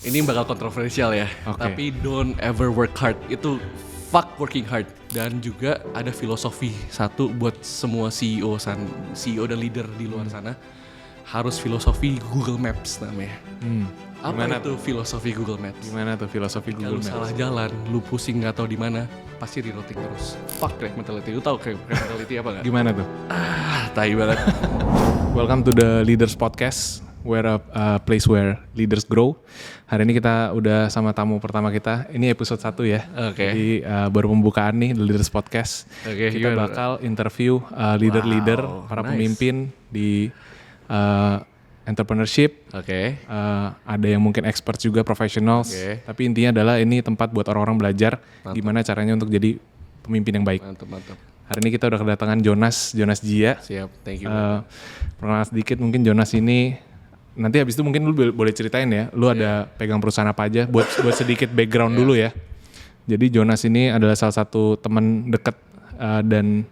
Ini bakal kontroversial ya. Oke. Tapi don't ever work hard. Itu fuck working hard. Dan juga ada filosofi satu buat semua CEO dan leader di luar sana. Harus filosofi Google Maps namanya. Apa Gimana itu filosofi Google Maps? Gimana tuh filosofi Kalau Google Maps? salah jalan, lu pusing nggak tahu di mana, pasti rerouting terus. Fuck crave mentality. Lu tahu crave mentality apa nggak? Gimana tuh? Tai banget. Welcome to the Leaders Podcast, where a place where leaders grow. Hari ini kita udah sama tamu pertama kita. Ini episode 1 ya. Oke. Jadi baru pembukaan nih The Leaders Podcast. Oke, Kita gimana? bakal interview leader-leader, Wow, para nice. pemimpin di entrepreneurship. Oke. Ada yang mungkin expert juga, professionals. Oke. Tapi intinya adalah ini tempat buat orang-orang belajar gimana caranya untuk jadi pemimpin yang baik. Mantap. Hari ini kita udah kedatangan Jonas Jia. Siap, thank you. Perkenalan sedikit mungkin Jonas ini nanti habis itu mungkin lu boleh ceritain ya, lu ada pegang perusahaan apa aja buat sedikit background dulu ya. Jadi Jonas ini adalah salah satu teman dekat dan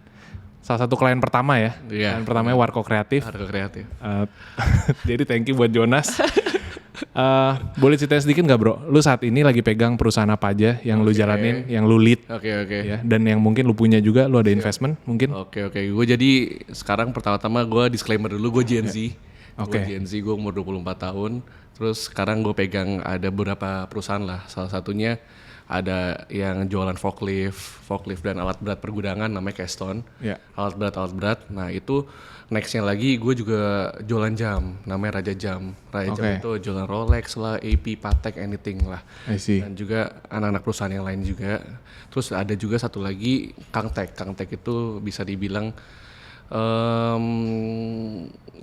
salah satu klien pertama ya. Iya. Klien pertamanya Warko Kreatif. Harga kreatif. Jadi thank you buat Jonas. Boleh ceritain sedikit nggak bro? Lu saat ini lagi pegang perusahaan apa aja yang lu jalanin, yang lu lead Oke. ya, dan yang mungkin lu punya juga, lu ada investment mungkin? Oke. Gue jadi sekarang pertama-tama gue disclaimer dulu, gue Gen Z. Oke. Gue Gen Z, gue umur 24 tahun. Terus sekarang gue pegang ada beberapa perusahaan lah. Salah satunya ada yang jualan forklift dan alat berat pergudangan namanya Keston. Ya. Alat berat. Nah itu nextnya lagi gue juga jualan jam, namanya Raja Jam. Raja Jam Oke. itu jualan Rolex lah, AP, Patek, anything lah. I see. Dan juga anak-anak perusahaan yang lain juga. Terus ada juga satu lagi Kangtek itu bisa dibilang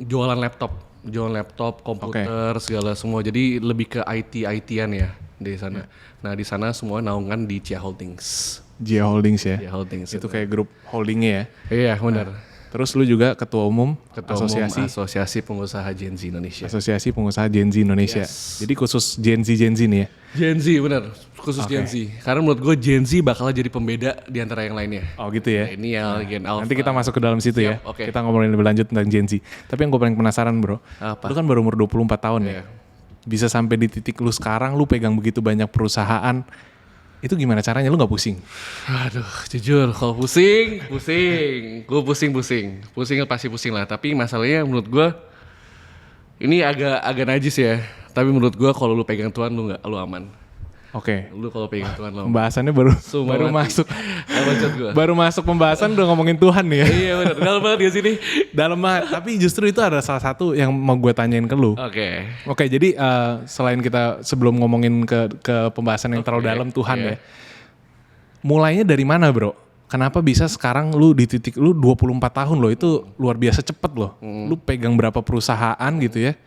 jualan laptop, komputer, segala semua. Jadi lebih ke IT-an ya di sana. Nah di sana semua naungan di Cia Holdings. Jia Holdings ya. Cia Holdings Itu kayak grup holdingnya ya. Iya benar. Terus lu juga ketua umum Ketua Umum asosiasi Asosiasi Pengusaha Gen Z Indonesia. Asosiasi Pengusaha Gen Z Indonesia. Jadi khusus Gen Z nih ya. Gen Z benar, khusus Gen Z. Karena menurut gue Gen Z bakal jadi pembeda di antara yang lainnya. Oh gitu ya. Millennial, Gen Alpha. Nanti kita masuk ke dalam situ ya. Siap, oke. Kita ngomongin lebih lanjut tentang Gen Z. Tapi yang gue paling penasaran bro, Apa? lu kan baru umur 24 tahun Iya. ya. Bisa sampai di titik lu sekarang, lu pegang begitu banyak perusahaan. Itu gimana caranya, lu gak pusing? Aduh, jujur kalau pusing. Gue pusing. Pusing pasti pusing lah. Tapi masalahnya menurut gue ini agak najis ya. Tapi menurut gue kalau lu pegang Tuhan lu aman. Oke. Lu kalau pegang Tuhan lu aman. Pembahasannya baru Sumpah mati. masuk. Bacot gue. Baru masuk pembahasan udah ngomongin Tuhan nih ya. Iya benar. Dalam banget ya sini. Dalam banget. Tapi justru itu ada salah satu yang mau gue tanyain ke lu. Oke. Oke, jadi selain kita sebelum ngomongin ke pembahasan yang terlalu dalam Tuhan iya. ya. Mulainya dari mana bro? Kenapa bisa sekarang lu di titik lu 24 tahun loh, itu luar biasa cepet loh. Lu pegang berapa perusahaan gitu ya.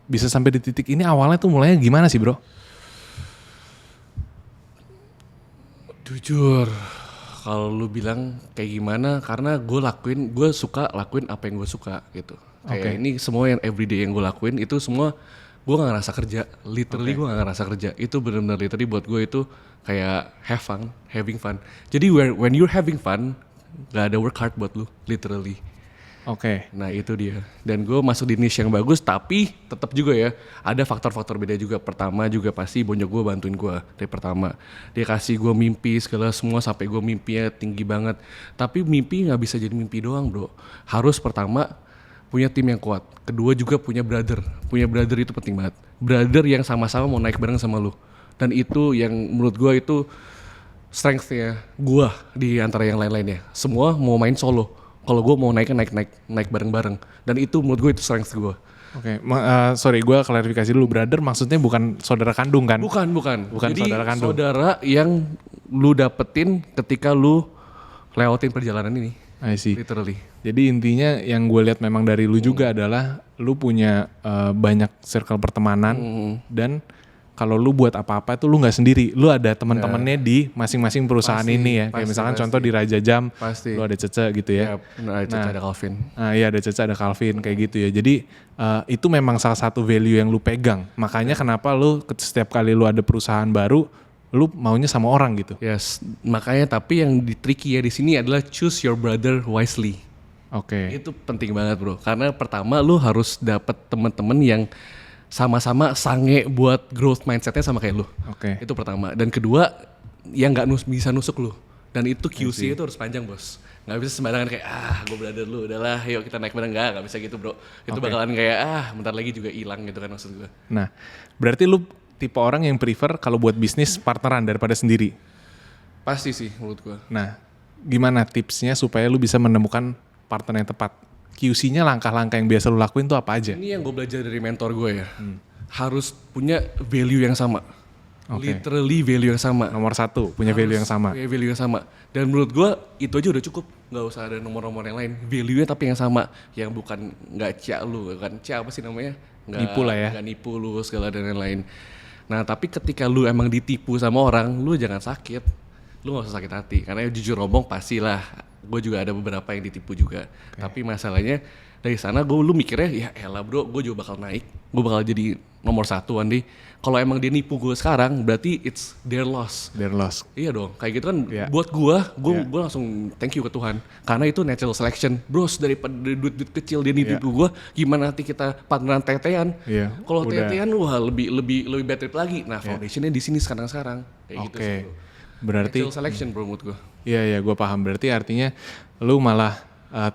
Bisa sampai di titik ini awalnya tuh mulainya gimana sih bro? Jujur, kalau lu bilang kayak gimana, karena gue suka lakuin apa yang gue suka gitu. Kayak ini semua yang everyday yang gue lakuin itu semua gue gak ngerasa kerja, literally gue gak ngerasa kerja. Itu benar-benar literally buat gue itu kayak having fun. Jadi when you're having fun, gak ada work hard buat lu, literally. Oke. Nah itu dia. Dan gue masuk di niche yang bagus, tapi tetap juga ya ada faktor-faktor beda juga. Pertama juga pasti bonyok gue bantuin gue dari pertama. Dia kasih gue mimpi segala semua sampai gue mimpinya tinggi banget. Tapi mimpi nggak bisa jadi mimpi doang bro. Harus pertama punya tim yang kuat. Kedua juga punya brother. Punya brother itu penting banget. Brother yang sama-sama mau naik bareng sama lu. Dan itu yang menurut gue itu strength-nya gue di antara yang lain-lainnya. Semua mau main solo. Kalau gue mau naik bareng-bareng. Dan itu menurut gue itu strength gue. Oke, sorry gue klarifikasi dulu, brother maksudnya bukan saudara kandung kan? Bukan. Jadi saudara kandung. Saudara yang lu dapetin ketika lu lewatin perjalanan ini. I see. Literally. Jadi intinya yang gue lihat memang dari lu juga adalah lu punya banyak circle pertemanan dan kalau lu buat apa-apa itu lu nggak sendiri, lu ada teman-temannya di masing-masing perusahaan ini ya. Kayak misalkan contoh di Raja Jam, Pasti. lu ada Cece gitu ya. Ada Calvin. Iya ada Cece, ada Calvin kayak gitu ya. Jadi itu memang salah satu value yang lu pegang. Makanya kenapa lu setiap kali lu ada perusahaan baru, lu maunya sama orang gitu. Yes, makanya tapi yang tricky ya di sini adalah choose your brother wisely. Oke. Itu penting banget bro, karena pertama lu harus dapet teman-teman yang sama-sama sange buat growth mindsetnya sama kayak lu. Oke. Itu pertama. Dan kedua, yang nggak bisa nusuk lu. Dan itu QC itu harus panjang bos. Nggak bisa sembarangan kayak gue brother lu, udahlah yuk kita naik bareng. Nggak bisa gitu bro. Itu bakalan kayak bentar lagi juga hilang gitu kan maksud gue. Nah, berarti lu tipe orang yang prefer kalau buat bisnis partneran daripada sendiri? Pasti sih menurut gue. Nah, gimana tipsnya supaya lu bisa menemukan partner yang tepat? QC-nya langkah-langkah yang biasa lu lakuin tuh apa aja? Ini yang gue belajar dari mentor gue ya. Harus punya value yang sama. Literally value yang sama. Nomor 1, punya value yang sama. Punya value yang sama. Dan menurut gue itu aja udah cukup. Gak usah ada nomor-nomor yang lain. Value-nya tapi yang sama. Yang bukan gak cia lu. Kan cia apa sih namanya? Nggak, nipu lah ya. Gak nipu lu segala dan lain-lain. Nah tapi ketika lu emang ditipu sama orang, lu jangan sakit. Lu gak usah sakit hati. Karena jujur ngomong pastilah. Gue juga ada beberapa yang ditipu juga. Tapi masalahnya dari sana lu mikirnya ya elah bro, gue juga bakal naik. Gue bakal jadi nomor 1 Andi. Kalau emang dia nipu gue sekarang, berarti it's their loss. Their loss. Iya dong, kayak gitu kan buat gue langsung thank you ke Tuhan. Karena itu natural selection. Bros, daripada duit-duit kecil dia nipu gue, gimana nanti kita partneran tetean. Kalau tetean, wah lebih better lagi. Nah foundationnya di sini sekarang. Kayak gitu sih bro. Berarti natural selection bro menurut gue. Iya, gue paham. Berarti artinya lu malah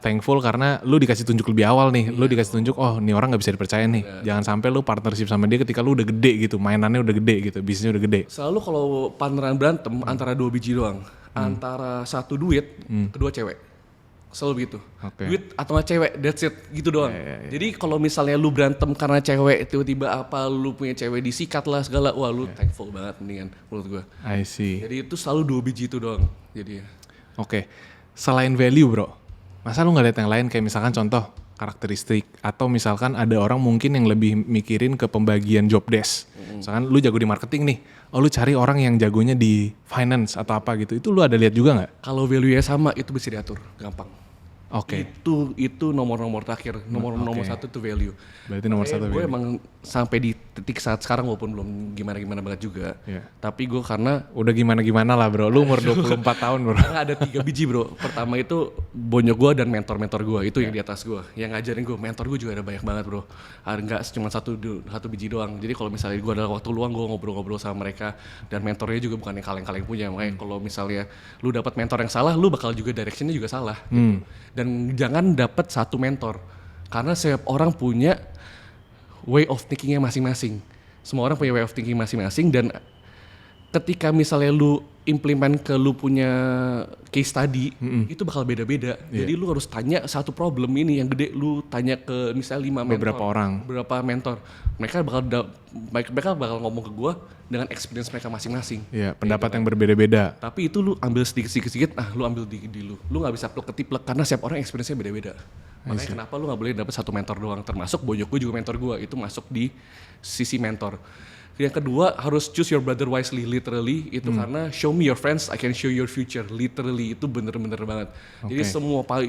thankful karena lu dikasih tunjuk lebih awal nih. Lu dikasih tunjuk, oh nih orang gak bisa dipercaya nih. Jangan sampai lu partnership sama dia ketika lu udah gede gitu. Mainannya udah gede gitu, bisnisnya udah gede. Selalu kalau partneran berantem antara 2 biji doang. Antara 1 duit, kedua cewek. Selalu begitu. Duit atau gak cewek, that's it. Gitu doang. Jadi kalau misalnya lu berantem karena cewek, tiba-tiba apa lu punya cewek disikat lah segala. Wah lu thankful banget mendingan menurut gue. I see. Jadi itu selalu 2 biji itu doang. Jadi selain value bro, masa lu gak lihat yang lain kayak misalkan contoh karakteristik atau misalkan ada orang mungkin yang lebih mikirin ke pembagian job desk. Misalkan lu jago di marketing nih, lu cari orang yang jagonya di finance atau apa gitu. Itu lu ada lihat juga nggak? kalau value-nya sama itu bisa diatur, gampang. Oke. Itu nomor-nomor terakhir. Nomor 1 itu value. Berarti nomor 1 value. Gue emang sampai di titik saat sekarang walaupun belum gimana-gimana banget juga. Tapi gue karena udah gimana-gimana lah bro. Lu umur 24 tahun bro. karena ada 3 biji bro. Pertama itu bonyok gue dan mentor-mentor gue. Itu yang di atas gue. Yang ngajarin gue. Mentor gue juga ada banyak banget bro. Enggak cuma satu biji doang. Jadi kalau misalnya gue ada waktu luang gue ngobrol-ngobrol sama mereka. Dan mentornya juga bukan yang kaleng-kaleng punya. Makanya kalau misalnya lu dapat mentor yang salah, lu bakal juga directionnya juga salah. Gitu. Dan jangan dapat satu mentor. Karena setiap orang punya way of thinkingnya masing-masing. Semua orang punya way of thinking masing-masing dan ketika misalnya lu implement ke lu punya case study, itu bakal beda-beda. Jadi lu harus tanya satu problem ini yang gede, lu tanya ke misalnya 5 mentor. Beberapa mentor. Mereka bakal ngomong ke gua dengan experience mereka masing-masing. Iya, pendapat yang berbeda-beda. Tapi itu lu ambil sedikit-sedikit, lu ambil di lu. Lu gak bisa plek-ketiplek karena setiap orang experience-nya beda-beda. Makanya kenapa lu gak boleh dapet satu mentor doang, termasuk bonyok gue juga mentor gue, itu masuk di sisi mentor. Yang kedua harus choose your brother wisely, literally itu karena show me your friends, I can show your future, literally itu bener-bener banget. Jadi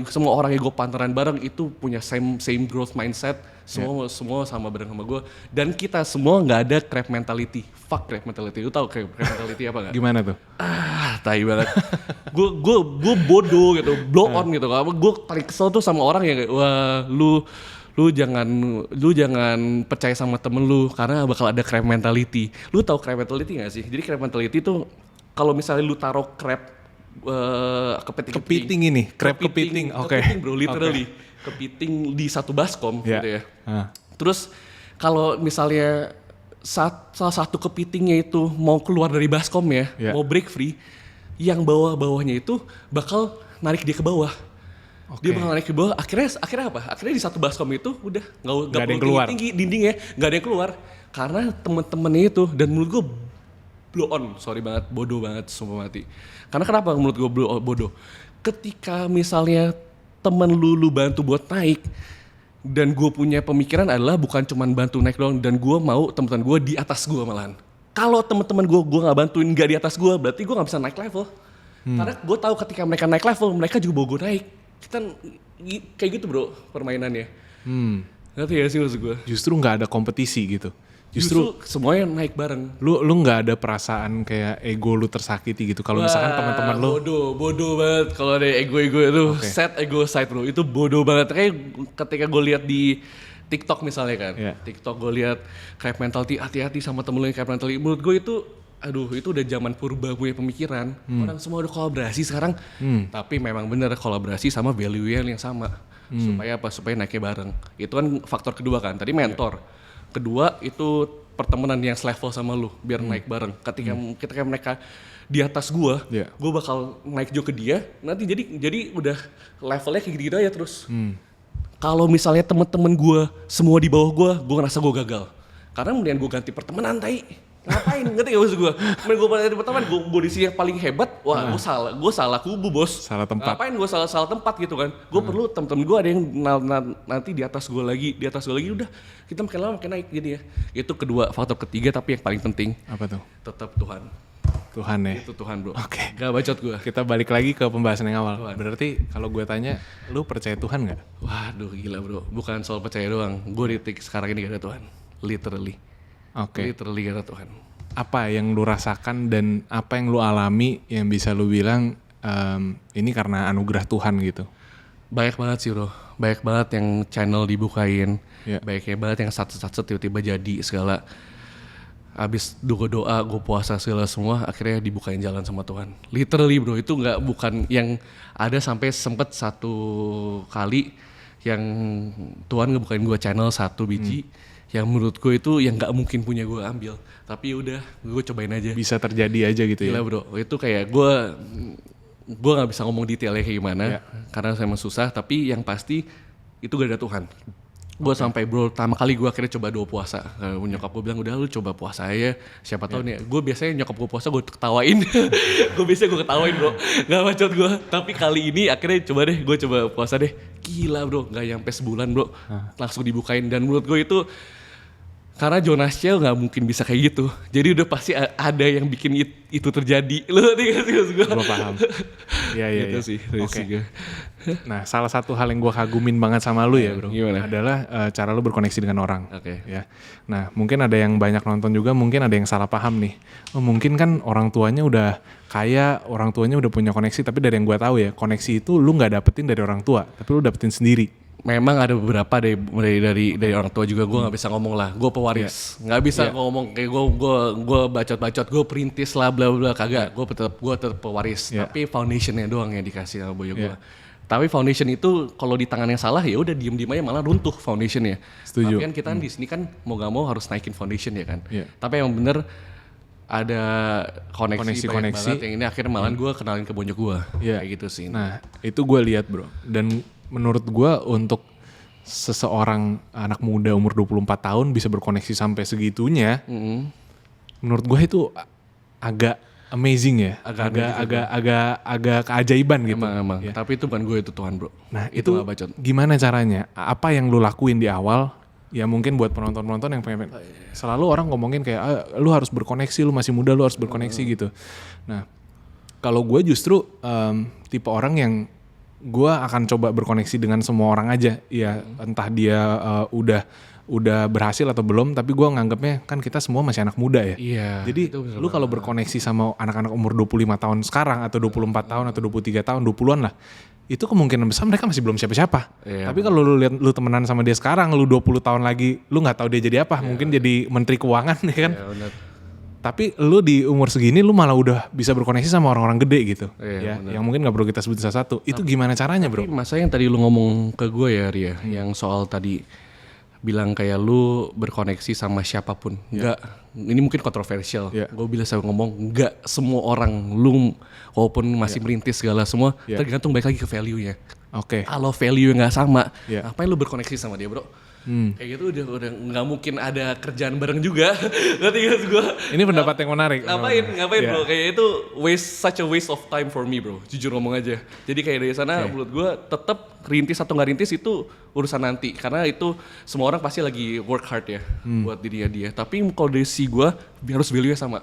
semua orang yang gue partneran bareng itu punya same growth mindset, semua sama bareng sama gue. Dan kita semua nggak ada crab mentality, fuck crab mentality. Lu tahu crab mentality apa nggak? Gimana tuh? Tai banget. Gue bodoh gitu, blow on gitu. Gue paling kesel tuh sama orang yang kayak wah lu jangan percaya sama temen lu karena bakal ada crab mentality. Lu tahu crab mentality gak sih? Jadi crab mentality itu kalau misalnya lu taruh crab kepiting ini, crab kepiting. Kepiting bro, literally. Kepiting di satu baskom gitu ya. Terus kalau misalnya salah satu kepitingnya itu mau keluar dari baskom ya, mau break free, yang bawah-bawahnya itu bakal narik dia ke bawah. Dia bakal naik ke bawah, akhirnya apa? Akhirnya di satu baskom itu udah nggak perlu tinggi dindingnya, nggak ada yang keluar karena temen-temennya itu. Dan menurut gue blow on, sorry banget, bodoh banget, sumpah mati. Karena kenapa menurut gue bodoh? Ketika misalnya temen lu bantu buat naik, dan gue punya pemikiran adalah bukan cuma bantu naik doang, dan gue mau teman-teman gue di atas gue malahan. Kalau teman-teman gue nggak bantuin nggak di atas gue, berarti gue nggak bisa naik level. Karena gue tahu ketika mereka naik level, mereka juga bawa gue naik. Kita kayak gitu bro permainannya. Ngerti ya sih maksud gue? Justru nggak ada kompetisi gitu. Justru semuanya naik bareng. Lu nggak ada perasaan kayak ego lu tersakiti gitu. Kalau misalkan teman-teman lu bodoh banget kalau ada ego itu set ego side bro, itu bodoh banget. Kayak ketika gue lihat di TikTok misalnya kan. Iya. TikTok gue lihat crab mentality, hati-hati sama temen lu yang crab mentality. Menurut gue itu, aduh itu udah zaman purba punya pemikiran. Orang semua udah kolaborasi sekarang. Tapi memang bener kolaborasi sama value yang sama. Supaya apa? Supaya naiknya bareng. Itu kan faktor kedua kan. Tadi mentor. Kedua itu pertemanan yang selevel sama lu biar naik bareng. Ketika mereka di atas gua bakal naik juga ke dia. Nanti jadi udah levelnya kayak gitu aja terus. Kalau misalnya temen-temen gue semua di bawah gue ngerasa gue gagal. Karena kemudian gue ganti pertemanan, tai. Ngapain? Ngerti gak maksud gue? Kemudian gue ganti pertemanan, gue di sini yang paling hebat, wah gue salah kubu bos. Salah tempat. Ngapain gue salah tempat gitu kan? Gue perlu temen-temen gue ada yang nanti di atas gue lagi, udah kita makin lama makin naik jadi ya. Itu kedua, faktor ketiga tapi yang paling penting. Apa tuh? Tetap Tuhan. Tuhan ya. Itu Tuhan bro. Oke. Gak bacot gue. Kita balik lagi ke pembahasan yang awal. Berarti kalau gue tanya, lu percaya Tuhan nggak? Waduh gila bro, bukan soal percaya doang. Gue di titik sekarang ini gak ada Tuhan. Literally. Oke. Literally gak ada Tuhan. Apa yang lu rasakan dan apa yang lu alami yang bisa lu bilang ini karena anugerah Tuhan gitu? Banyak banget sih bro. Banyak banget yang channel dibukain. Yeah. Banyak banget yang satu-satu tiba-tiba jadi segala. Abis doa, gue puasa segala semua, akhirnya dibukain jalan sama Tuhan. Literally bro, itu bukan yang ada sampai sempet satu kali yang Tuhan ngebukain gue channel 1 biji, yang menurut gue itu yang gak mungkin punya gue ambil. Tapi udah, gue cobain aja. Bisa terjadi aja gitu. Gila ya? bro, itu kayak gue gak bisa ngomong detailnya kayak gimana, karena saya emang susah, tapi yang pasti itu gak ada Tuhan. Gue sampai bro, pertama kali gue akhirnya coba 2 puasa. Nyokap gue bilang udah lu coba puasa aja. Siapa tahu nih. Gue biasanya nyokap gue puasa gue ketawain. gue ketawain bro. Gak bacot gue. Tapi kali ini akhirnya gue coba puasa deh. Gila bro, gak nyampe sebulan bro. Langsung dibukain dan menurut gue itu karena Jonas Cheo gak mungkin bisa kayak gitu. Jadi udah pasti ada yang bikin itu terjadi. Lu ngerti gak sih maksud gue? Gue paham. Iya. Gitu sih. Oke. Nah, salah satu hal yang gue kagumin banget sama lu ya bro. Gimana? Adalah cara lu berkoneksi dengan orang. Oke. Ya. Nah, mungkin ada yang banyak nonton juga, mungkin ada yang salah paham nih. Oh, mungkin kan orang tuanya udah kaya, orang tuanya udah punya koneksi, tapi dari yang gue tahu ya, koneksi itu lu nggak dapetin dari orang tua, tapi lu dapetin sendiri. Memang ada beberapa dari orang tua juga gue nggak bisa ngomong lah, gue pewaris, nggak bisa ngomong kayak gue bacot-bacot, gue perintis lah bla bla kagak, gue tetap pewaris, tapi foundationnya doang yang dikasih sama boyo gue. Tapi foundation itu kalau di tangan yang salah ya udah diem aja malah runtuh foundationnya. Setuju. Tapi kan kita di sini kan mau gak mau harus naikin foundation ya kan. Tapi yang bener ada koneksi banyak banget yang ini akhirnya malah gue kenalin ke bonyok gue, kayak gitu sih. Nah itu gue lihat bro, dan menurut gue untuk seseorang anak muda umur 24 tahun bisa berkoneksi sampai segitunya, menurut gue itu agak amazing ya, agak keajaiban gitu. Emang. Tapi itu bukan gue, itu Tuhan bro. Nah itu gimana caranya? Apa yang lu lakuin di awal? Ya mungkin buat penonton-penonton yang pengen, selalu orang ngomongin kayak lu harus berkoneksi, lu masih muda lu harus berkoneksi gitu. Nah kalau gue justru tipe orang yang gue akan coba berkoneksi dengan semua orang aja, ya entah dia udah berhasil atau belum, tapi gue nganggapnya kan kita semua masih anak muda ya. Iya. Jadi lu kalau berkoneksi sama anak-anak umur 25 tahun sekarang atau 24 tahun atau 23 tahun, 20-an lah, itu kemungkinan besar mereka masih belum siapa-siapa. Iya, tapi kalau lu lihat lu temenan sama dia sekarang, lu 20 tahun lagi, lu nggak tahu dia jadi apa, mungkin jadi menteri keuangan ya kan. Iya, bener. Tapi lu di umur segini lu malah udah bisa berkoneksi sama orang-orang gede gitu. Iya, ya, yang mungkin gak perlu kita sebut satu-satu. Itu gimana caranya bro? Tapi masa yang tadi lu ngomong ke gue ya Ria, yang soal tadi bilang kayak lu berkoneksi sama siapapun. Enggak, ini mungkin kontroversial. Gue bilang saya ngomong, enggak semua orang lu walaupun masih merintis segala semua, tergantung balik lagi ke value-nya. Oke. Kalau value nggak sama, ngapain lu berkoneksi sama dia bro? Kayak gitu udah nggak mungkin ada kerjaan bareng juga. Ngerti gak gue? Ini pendapat yang menarik. Ngapain bro? Kayak itu such a waste of time for me bro. Jujur ngomong aja. Jadi kayak dari sana menurut gue tetap rintis atau nggak rintis itu urusan nanti. Karena itu semua orang pasti lagi work hard ya buat dirinya dia. Tapi kalau dari si gue harus value-nya sama.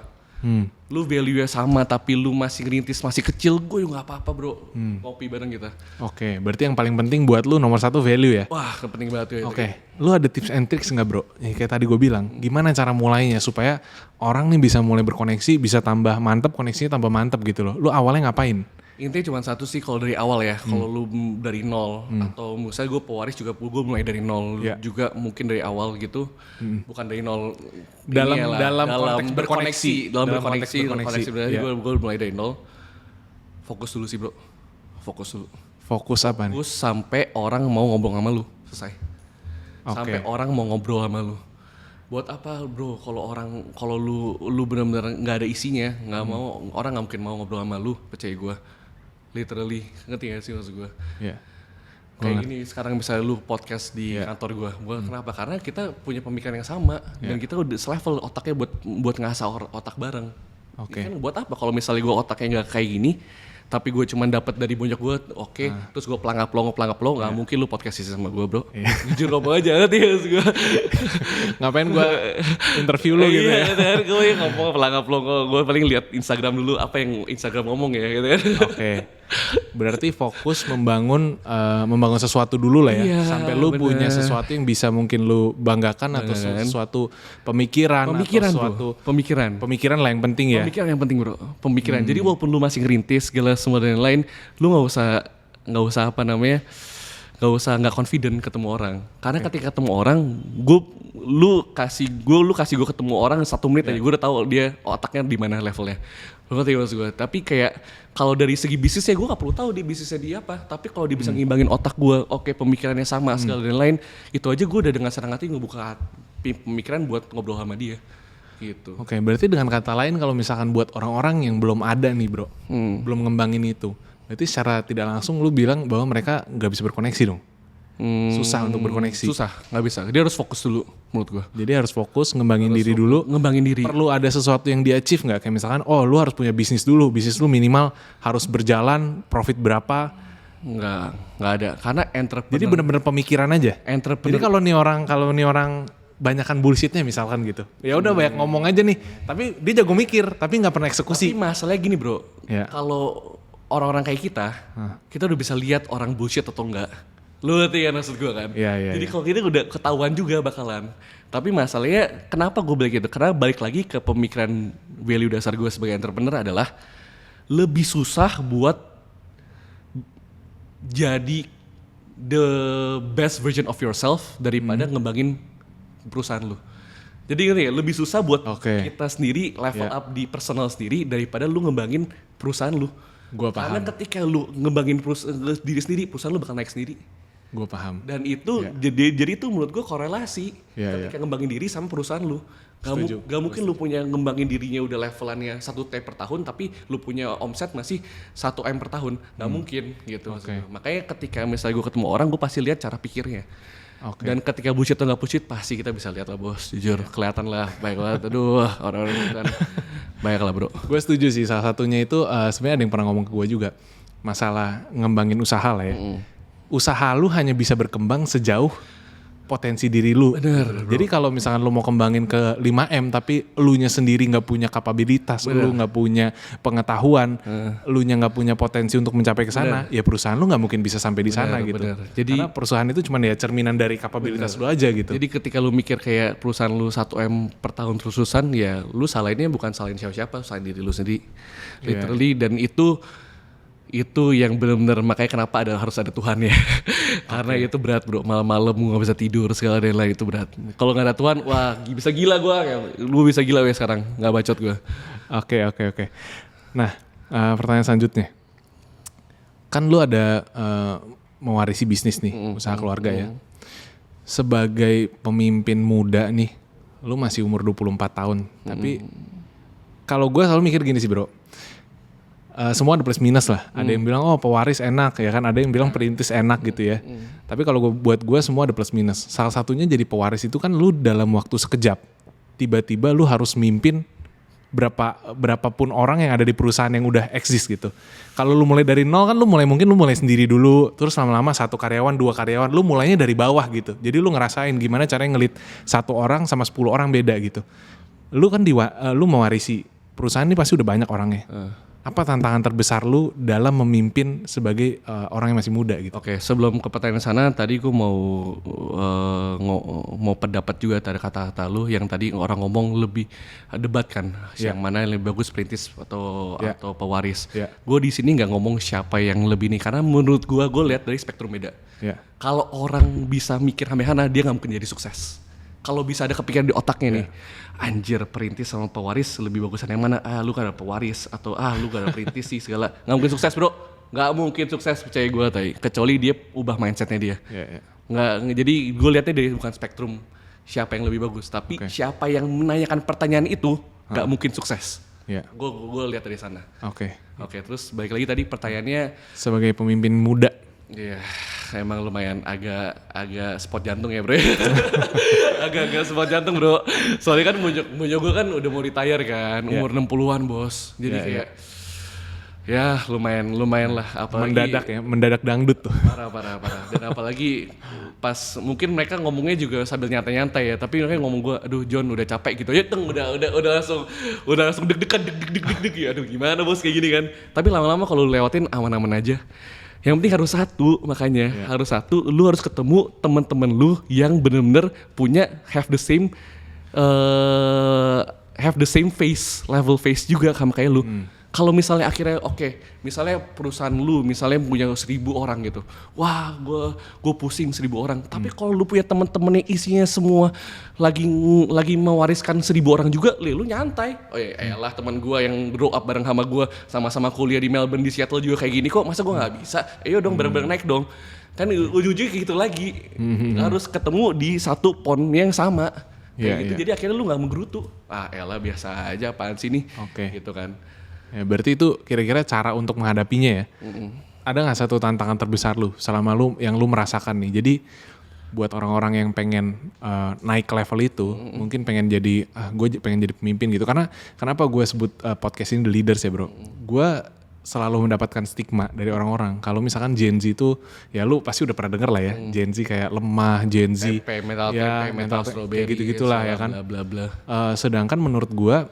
Lu value-nya sama tapi lu masih ngerintis, masih kecil, gue juga gak apa-apa bro. Kopi bareng kita. Oke, berarti yang paling penting buat lu nomor 1 value ya? Wah penting banget ya. Oke, lu ada tips and tricks gak bro? Ya, kayak tadi gue bilang, gimana cara mulainya supaya orang nih bisa mulai berkoneksi, bisa tambah mantep, koneksinya tambah mantep gitu loh. Lu awalnya ngapain? Intinya cuma satu sih kalau dari awal ya, kalau lu dari nol atau misalnya gue pewaris juga gue mulai dari nol juga mungkin dari awal gitu, bukan dari nol. Dalam konteks berkoneksi. Dalam berkoneksi berarti gue mulai dari nol. Fokus dulu sih bro, fokus dulu. Fokus apa nih? Fokus sampai orang mau ngobrol sama lu, selesai. Sampai orang mau ngobrol sama lu. Buat apa bro kalau lu benar-benar nggak ada isinya, nggak mau, orang nggak mungkin mau ngobrol sama lu, percaya gue. Literally, ngerti gak sih maksud gue? Iya. Kayak gini sekarang misalnya lu podcast di kantor gue, kenapa? Karena kita punya pemikiran yang sama dan kita udah selevel otaknya buat ngasah otak bareng. Kan buat apa kalau misalnya gue otaknya nggak kayak gini, tapi gue cuma dapat dari bonyok gue, terus gue pelangap-pelong, nggak mungkin lu podcast sama gue bro. Jujur ngomong aja, ngerti gak sih gue? Ngapain gue interview lu gitu ya? Iya, gue ngomong pelangap-pelong, gue paling lihat Instagram dulu apa yang Instagram ngomong ya, gitu kan. Oke. Berarti fokus membangun sesuatu dulu lah ya, sampai lu punya sesuatu yang bisa mungkin lu banggakan atau sesuatu pemikiran atau suatu pemikiran lah yang penting ya. Pemikiran yang penting bro, pemikiran. Jadi walaupun lu masih ngerintis segala semua dan lain, lu nggak usah nggak confident ketemu orang. Karena ketika ketemu orang, lu kasih gue ketemu orang 1 menit aja, gue udah tahu dia otaknya di mana levelnya. Lu ngerti maksud gue? Tapi kayak kalau dari segi bisnisnya gue gak perlu tahu dia bisnisnya dia apa. Tapi kalau dia bisa ngimbangin otak gue, pemikirannya sama segala dan lain, itu aja gue udah dengan senang hati ngebuka pemikiran buat ngobrol sama dia. Gitu. Oke, berarti dengan kata lain kalau misalkan buat orang-orang yang belum ada nih bro, belum ngembangin itu, berarti secara tidak langsung lu bilang bahwa mereka gak bisa berkoneksi dong? Susah untuk berkoneksi. Susah, nggak bisa. Dia harus fokus dulu menurut gua. Jadi harus fokus ngembangin diri dulu. Ngembangin diri. Perlu ada sesuatu yang di-achieve nggak? Kayak misalkan, lu harus punya bisnis dulu. Bisnis lu minimal harus berjalan, profit berapa? Nggak ada. Karena entrepreneur. Jadi benar-benar pemikiran aja. Jadi kalau nih orang banyakan bullshitnya misalkan gitu. Ya udah banyak ngomong aja nih. Tapi dia jago mikir, tapi nggak pernah eksekusi. Tapi masalahnya gini bro. Kalau orang-orang kayak kita udah bisa lihat orang bullshit atau enggak. Lu ngerti kan maksud gue kan? Jadi kalau kita udah ketahuan juga bakalan. Tapi masalahnya kenapa gue bilang gitu? Karena balik lagi ke pemikiran value dasar gue sebagai entrepreneur adalah lebih susah buat jadi the best version of yourself daripada ngembangin perusahaan lu. Jadi ngerti ya? Lebih susah buat kita sendiri level up di personal sendiri daripada lu ngembangin perusahaan lu. Gua paham. Karena ketika lu ngembangin diri sendiri, perusahaan lu bakal naik sendiri. Gue paham. Dan itu jadi itu menurut gue korelasi ketika ngembangin diri sama perusahaan lu. Gak mungkin lu punya ngembangin dirinya udah levelannya 1T per tahun tapi lu punya omset masih 1M per tahun. Gak mungkin gitu. Makanya ketika misalnya gue ketemu orang, gue pasti lihat cara pikirnya. Dan ketika bullshit atau gak bullshit pasti kita bisa lihat lah bos. Jujur kelihatan lah. Baiklah. Aduh orang-orang kan banyak lah bro. Gue setuju sih, salah satunya itu sebenarnya ada yang pernah ngomong ke gue juga. Masalah ngembangin usaha lah ya. Usaha lu hanya bisa berkembang sejauh potensi diri lu. Bener, jadi kalau misalkan lu mau kembangin ke 5M tapi elunya sendiri gak punya kapabilitas, lu gak punya pengetahuan, elunya gak punya potensi untuk mencapai ke sana, ya perusahaan lu gak mungkin bisa sampai di sana gitu. Jadi, karena perusahaan itu cuma ya cerminan dari kapabilitas lu aja gitu. Jadi ketika lu mikir kayak perusahaan lu 1M per tahun terusan, ya lu salahinnya bukan salahin siapa-siapa, salahin diri lu sendiri. Literally, dan itu yang benar-benar makanya kenapa harus ada Tuhan ya. Karena itu berat bro, malam-malam gak bisa tidur segala dan lain itu berat. Kalau gak ada Tuhan, wah bisa gila gue, lu bisa gila ya sekarang, gak bacot gue. Oke. Nah pertanyaan selanjutnya, kan lu ada mewarisi bisnis nih, usaha keluarga ya. Sebagai pemimpin muda nih, lu masih umur 24 tahun, tapi kalau gue selalu mikir gini sih bro. Semua ada plus minus lah. Ada yang bilang pewaris enak ya kan, ada yang bilang perintis enak gitu ya. Tapi kalau buat gue semua ada plus minus. Salah satunya jadi pewaris itu kan lu dalam waktu sekejap tiba-tiba lu harus mimpin berapapun orang yang ada di perusahaan yang udah eksis gitu. Kalau lu mulai dari nol kan mungkin lu mulai sendiri dulu, terus lama-lama 1 karyawan, 2 karyawan, lu mulainya dari bawah gitu. Jadi lu ngerasain gimana caranya ngelit 1 orang sama 10 orang beda gitu. Lu kan lu mewarisi perusahaan ini pasti udah banyak orangnya. apa tantangan terbesar lu dalam memimpin sebagai orang yang masih muda gitu? Oke, sebelum ke pertanyaan sana, tadi gue mau pendapat juga dari kata-kata lu yang tadi orang ngomong lebih debat kan, yang mana yang lebih bagus perintis atau pewaris. Gue di sini nggak ngomong siapa yang lebih nih, karena menurut gue lihat dari spektrum beda. Kalau orang bisa mikir hamehana, dia nggak mungkin jadi sukses. Kalau bisa ada kepikiran di otaknya nih, anjir perintis sama pewaris lebih bagusan yang mana? Lu kan ada pewaris atau lu gak ada perintis sih segala. Nggak mungkin sukses bro, nggak mungkin sukses percaya gue tadi. Kecuali dia ubah mindsetnya dia. Nggak, jadi gue lihatnya dari bukan spektrum siapa yang lebih bagus, tapi siapa yang menanyakan pertanyaan itu nggak mungkin sukses. Gue lihat dari sana. Oke, terus balik lagi tadi pertanyaannya sebagai pemimpin muda. Iya, emang lumayan agak spot jantung ya bro. agak spot jantung bro. Soalnya kan Munyo gue kan udah mau retire kan, umur 60-an bos. Jadi kayak ya lumayan lah. Apalagi mendadak dangdut tuh. Parah. Dan apalagi pas mungkin mereka ngomongnya juga sambil nyantai-nyantai ya, tapi mereka ngomong gue, aduh John udah capek gitu. Ya udah langsung deg-degan ya. Aduh gimana bos kayak gini kan. Tapi lama-lama kalau lewatin aman-aman aja. Yang penting harus satu, makanya harus satu. Lu harus ketemu teman-teman lu yang benar-benar punya have the same level face juga sama kayak lu. Kalau misalnya akhirnya misalnya perusahaan lu misalnya punya 1.000 orang gitu, wah gue pusing 1.000 orang. Tapi kalau lu punya teman-teman yang isinya semua lagi mewariskan 1.000 orang juga, lu nyantai. Oh ya lah teman gue yang grow up bareng sama gue, sama-sama kuliah di Melbourne, di Seattle juga kayak gini kok, masa gue nggak bisa? Ayo dong bareng-bareng naik dong. Kan ujung-ujungnya kayak gitu lagi, harus ketemu di satu pon yang sama. Kayak gitu. Jadi akhirnya lu nggak menggerutu. Elah biasa aja apaan sih nih, gitu kan. Ya, berarti itu kira-kira cara untuk menghadapinya ya. Ada nggak satu tantangan terbesar lu selama yang lu merasakan nih? Jadi buat orang-orang yang pengen naik ke level itu, mungkin pengen jadi, gue pengen jadi pemimpin gitu. Karena kenapa gue sebut podcast ini The Leaders ya bro? Gue selalu mendapatkan stigma dari orang-orang. Kalau misalkan Gen Z itu, ya lu pasti udah pernah denger lah ya, Gen Z kayak lemah, Gen Z, mental strawberry, gitu-gitulah ya kan. Bla bla. Sedangkan menurut gue,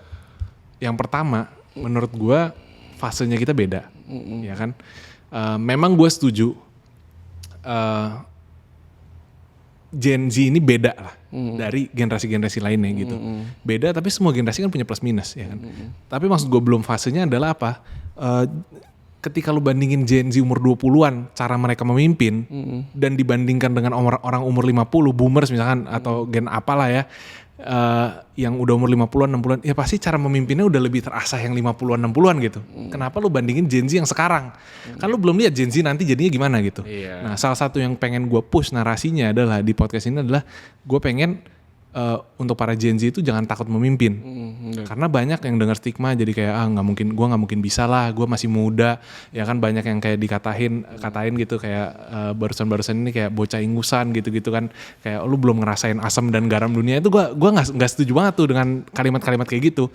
yang pertama, menurut gue fasenya kita beda, ya kan. Memang gue setuju Gen Z ini beda lah dari generasi-generasi lainnya gitu. Beda tapi semua generasi kan punya plus minus ya kan. Tapi maksud gue belum fasenya adalah apa? Ketika lu bandingin Gen Z umur 20-an cara mereka memimpin dan dibandingkan dengan orang umur 50, boomers misalkan atau gen apalah ya, yang udah umur 50-an, 60-an, ya pasti cara memimpinnya udah lebih terasah yang 50-an, 60-an gitu. Kenapa lu bandingin Gen Z yang sekarang? Kan lu belum lihat Gen Z nanti jadinya gimana gitu. Nah, salah satu yang pengen gue push narasinya adalah di podcast ini adalah gue pengen untuk para Gen Z itu jangan takut memimpin. Karena banyak yang dengar stigma jadi kayak gue nggak mungkin bisa lah, gue masih muda. Ya kan banyak yang kayak katain gitu kayak barusan ini kayak bocah ingusan gitu kan, kayak lu belum ngerasain asam dan garam dunia. Itu gue nggak setuju banget tuh dengan kalimat-kalimat kayak gitu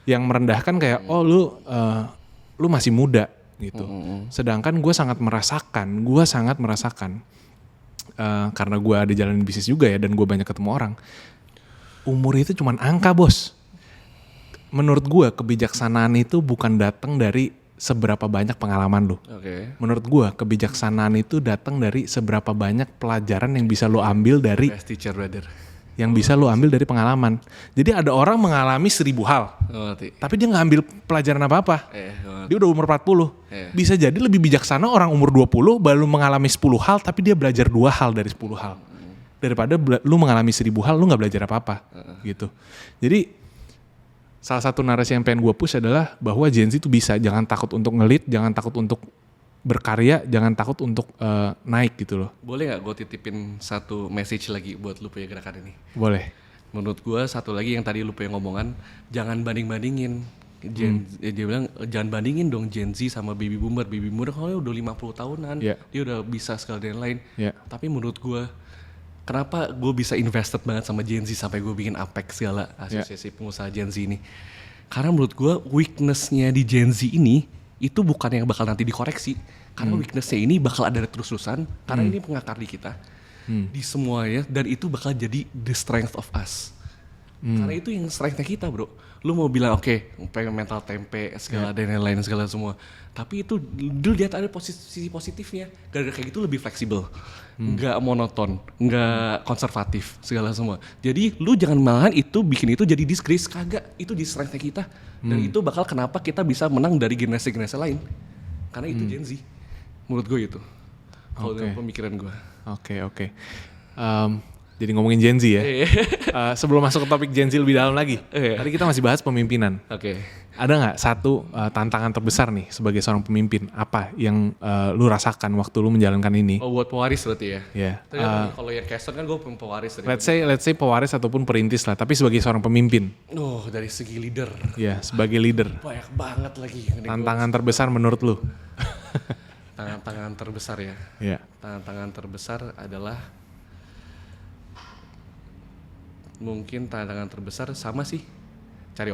yang merendahkan kayak lu masih muda gitu. Sedangkan gue sangat merasakan karena gue ada jalan bisnis juga ya dan gue banyak ketemu orang. Umur itu cuman angka bos. Menurut gue kebijaksanaan itu bukan datang dari seberapa banyak pengalaman lu. Menurut gue kebijaksanaan itu datang dari seberapa banyak pelajaran yang bisa lu ambil dari best teacher brother. Yang bisa lu ambil dari pengalaman. Jadi ada orang mengalami 1.000 hal, tapi dia nggak ambil pelajaran apa-apa. Dia udah umur 40. Bisa jadi lebih bijaksana orang umur 20 baru mengalami 10 hal, tapi dia belajar 2 hal dari 10 hal. Daripada lu mengalami 1.000 hal, lu gak belajar apa-apa gitu. Jadi salah satu narasi yang pengen gue push adalah bahwa Gen Z itu bisa. Jangan takut untuk nge-lead, jangan takut untuk berkarya, jangan takut untuk naik gitu loh. Boleh gak gue titipin satu message lagi buat lu punya gerakan ini? Boleh. Menurut gue satu lagi yang tadi lu punya ngomongan, jangan banding-bandingin. Dia bilang jangan bandingin dong Gen Z sama baby boomer. Baby boomer kalau udah 50 tahunan, dia udah bisa segala dan lain. Tapi menurut gue, kenapa gue bisa invested banget sama Gen Z sampai gue bikin Apex segala asosiasi pengusaha Gen Z ini? Karena menurut gue weakness-nya di Gen Z ini itu bukan yang bakal nanti dikoreksi. Karena weakness-nya ini bakal ada terus-terusan. Karena ini mengakar di kita, di semuanya, dan itu bakal jadi the strength of us. Karena itu yang strength-nya kita bro. Lu mau bilang oke, pengen mental tempe segala dan lain-lain segala semua. Tapi itu lu lihat ada sisi positifnya. Gara-gara kayak gitu lebih fleksibel. Nggak monoton, nggak konservatif segala semua. Jadi lu jangan malahan itu bikin itu jadi disgrace, kagak. Itu di strength kita. Dan itu bakal kenapa kita bisa menang dari generasi-generasi lain. Karena itu Gen Z. Menurut gue itu. Kalau dalam pemikiran gue. Oke. Jadi ngomongin Gen Z ya. Sebelum masuk ke topik Gen Z lebih dalam lagi. Tadi kita masih bahas pemimpinan. Oke. Ada nggak satu tantangan terbesar nih sebagai seorang pemimpin? Apa yang lu rasakan waktu lu menjalankan ini? Oh, buat pewaris berarti ya? Ya. Kalau yang caster kan gue pewaris. Let's say pewaris ataupun perintis lah. Tapi sebagai seorang pemimpin. Oh, dari segi leader. Ya, sebagai leader. Banyak banget lagi. Tantangan terbesar menurut lu? Tantangan terbesar ya? Iya. Tantangan terbesar adalah mungkin tantangan terbesar sama sih, cari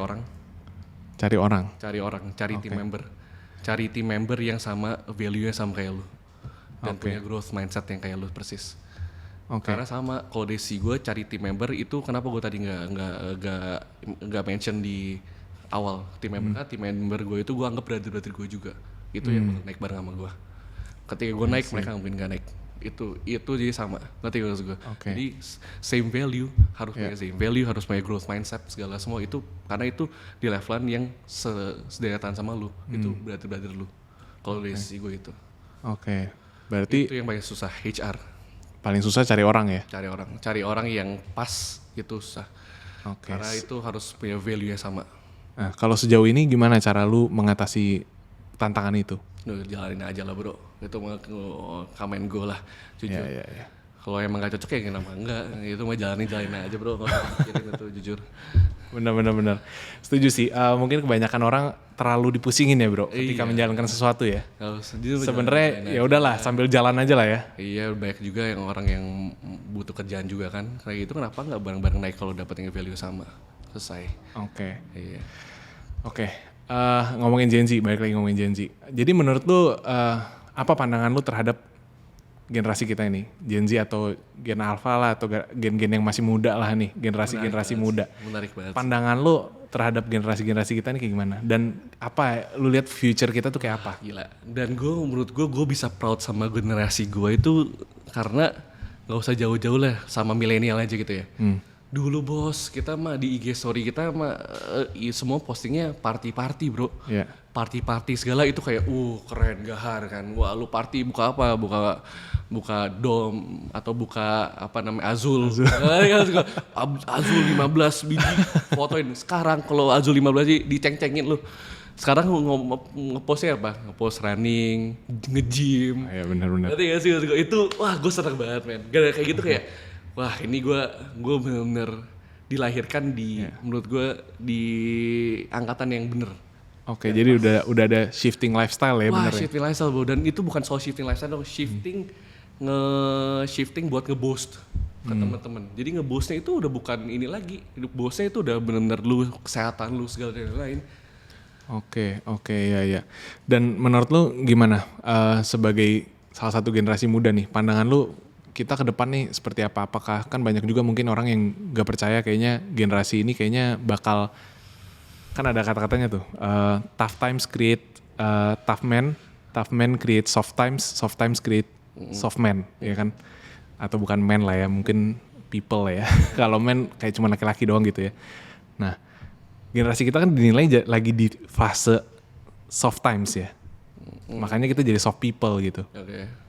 team member yang sama value-nya sama kayak lu dan punya growth mindset yang kayak lu persis. Karena sama kondisi gue cari team member itu kenapa gue tadi nggak mention di awal team member gue itu gue anggap brother gue juga, itu yang naik bareng sama gue. Ketika gue naik mereka mungkin nggak naik. Itu jadi sama, ngerti maksud gue. Jadi same value, harus punya same value, harus punya growth mindset segala semua itu, karena itu di levelan yang sederetan sama lu, itu brother lu. Kalau dari sisi gue itu. Berarti itu yang paling susah, HR. Paling susah cari orang ya? Cari orang yang pas itu susah. Karena itu harus punya value yang sama. Nah, kalau sejauh ini gimana cara lu mengatasi tantangan itu? Jalanin aja lah bro, itu mah komen gue lah jujur. Kalau emang gak cocok ya kenapa enggak, itu mah jalanin aja bro, gak usah pikirin itu jujur. Benar. Setuju sih, mungkin kebanyakan orang terlalu dipusingin ya bro ketika menjalankan sesuatu ya. Sebenarnya ya udahlah sambil jalan aja lah ya. Iya, banyak juga yang orang yang butuh kerjaan juga kan, kayak gitu kenapa nggak bareng-bareng naik kalau dapat yang value sama, selesai. Oke. Ngomongin Gen Z, balik lagi ngomongin Gen Z. Jadi menurut lu apa pandangan lu terhadap generasi kita ini? Gen Z atau Gen Alpha lah atau gen-gen yang masih muda lah nih, generasi muda. Menarik banget. Pandangan lu terhadap generasi kita ini kayak gimana? Dan apa lu lihat future kita tuh kayak apa? Gila. Dan menurut gue bisa proud sama generasi gue itu karena gak usah jauh-jauh lah sama milenial aja gitu ya. Dulu bos, kita mah di IG story kita mah semua postingnya party bro. Party segala itu kayak keren gahar kan. Wah lu party buka apa? Buka dom atau buka apa namanya Azul. Azul 15 biji fotoin. Sekarang kalau Azul 15 diceng-cengin lu. Sekarang ngepostnya apa? Ngepost running, nge-gym. Iya benar. Ngerti gak sih? Itu wah gue seneng banget men. Gara kayak gitu kayak wah ini gue bener-bener dilahirkan menurut gue di angkatan yang bener. Jadi udah ada shifting lifestyle ya bener. Wah shifting lifestyle bro, dan itu bukan soal shifting lifestyle dong, shifting buat nge-boost ke teman-teman. Jadi nge-boostnya itu udah bukan ini lagi, boostnya itu udah bener-bener lu kesehatan lu segala dan lain. Oke, ya. Dan menurut lu gimana sebagai salah satu generasi muda nih, pandangan lu kita ke depan nih seperti apa? Apakah kan banyak juga mungkin orang yang gak percaya kayaknya generasi ini kayaknya bakal, kan ada kata-katanya tuh, tough times create tough men create soft times create soft men, ya kan? Atau bukan men lah ya, mungkin people lah ya. Kalau men kayak cuma laki-laki doang gitu ya. Nah, generasi kita kan dinilai lagi di fase soft times ya. Makanya kita jadi soft people gitu.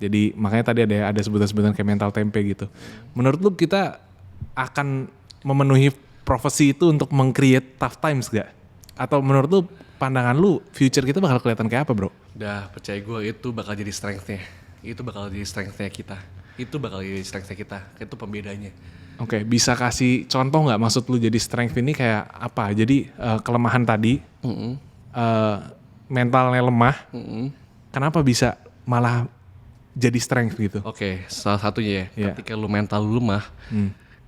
Jadi makanya tadi ada sebutan-sebutan kayak mental tempe gitu. Menurut lu kita akan memenuhi profesi itu untuk meng-create tough times gak? Atau menurut lu pandangan lu future kita bakal kelihatan kayak apa bro? Udah percaya gue itu bakal jadi strength-nya. Itu bakal jadi strength-nya kita. Itu pembedanya. Bisa kasih contoh gak maksud lu jadi strength ini kayak apa? Jadi kelemahan tadi, mentalnya lemah, kenapa bisa malah jadi strength gitu? Salah satunya ya, ketika lu mental lu lemah,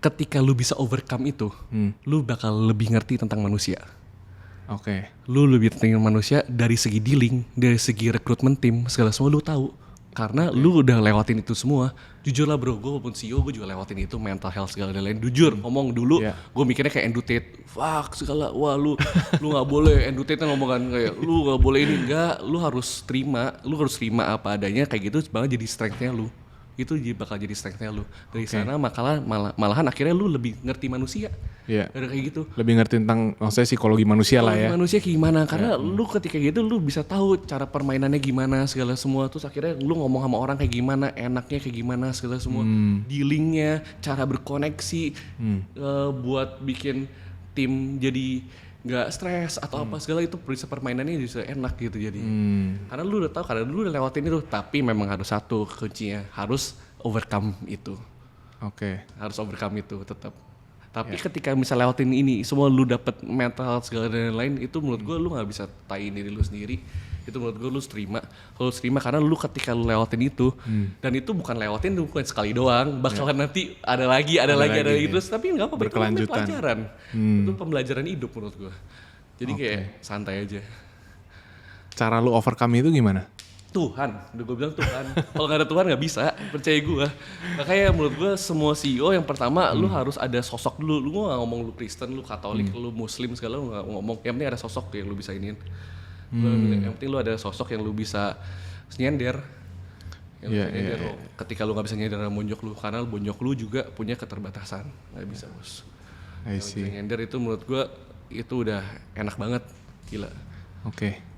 ketika lu bisa overcome itu, lu bakal lebih ngerti tentang manusia. Lu lebih tentang manusia dari segi dealing, dari segi rekrutmen tim, segala semua lu tahu. karena lu udah lewatin itu semua. Jujur lah bro, gue walaupun CEO gue juga lewatin itu, mental health segala dan lain. Jujur ngomong dulu, gue mikirnya kayak Andrew Tate, fuck segala, wah lu nggak boleh. Andrew Tate ngomongan kayak lu nggak boleh ini, enggak, lu harus terima apa adanya, kayak gitu banget jadi strength-nya lu. Itu bakal jadi strength-nya lu. Dari sana malahan akhirnya lu lebih ngerti manusia. Iya. Udah kayak gitu. Lebih ngerti tentang maksudnya psikologi manusia lah ya. Manusia kayak gimana, karena lu ketika gitu lu bisa tahu cara permainannya gimana segala semua. Terus akhirnya lu ngomong sama orang kayak gimana, enaknya kayak gimana segala semua. Dealingnya, cara berkoneksi, buat bikin tim jadi nggak stres atau apa segala, itu bisa permainannya bisa enak gitu jadi. Karena lu udah tahu, karena lu udah lewatin itu. Tapi memang harus satu kuncinya, harus overcome itu. Harus overcome itu tetap. Tapi ketika misalnya lewatin ini semua, lu dapet mental segala dan lain, itu menurut gue lu nggak bisa tain diri lu sendiri. Itu menurut gue lu terima. Kalau terima karena lu ketika lu lewatin itu, dan itu bukan bukan sekali doang, bakalan nanti ada lagi terus. Tapi nggak apa-apa, berkelanjutan. Itu pembelajaran. Itu pembelajaran hidup menurut gue. Jadi kayak santai aja. Cara lu overcome itu gimana? Tuhan, udah gue bilang Tuhan. Kalau nggak ada Tuhan nggak bisa, percaya gue. Makanya menurut gue semua CEO yang pertama lu harus ada sosok dulu. Lu nggak ngomong lu Kristen, lu Katolik, lu Muslim segala, lu nggak ngomong. Yang penting ada sosok yang lu bisa iniin. Yang penting lu ada sosok yang lu bisa nyender. Ketika lu nggak bisa nyender sama bonyok lu, karena bonyok lu juga punya keterbatasan, nggak bisa bos. Nyender itu menurut gue itu udah enak banget, gila.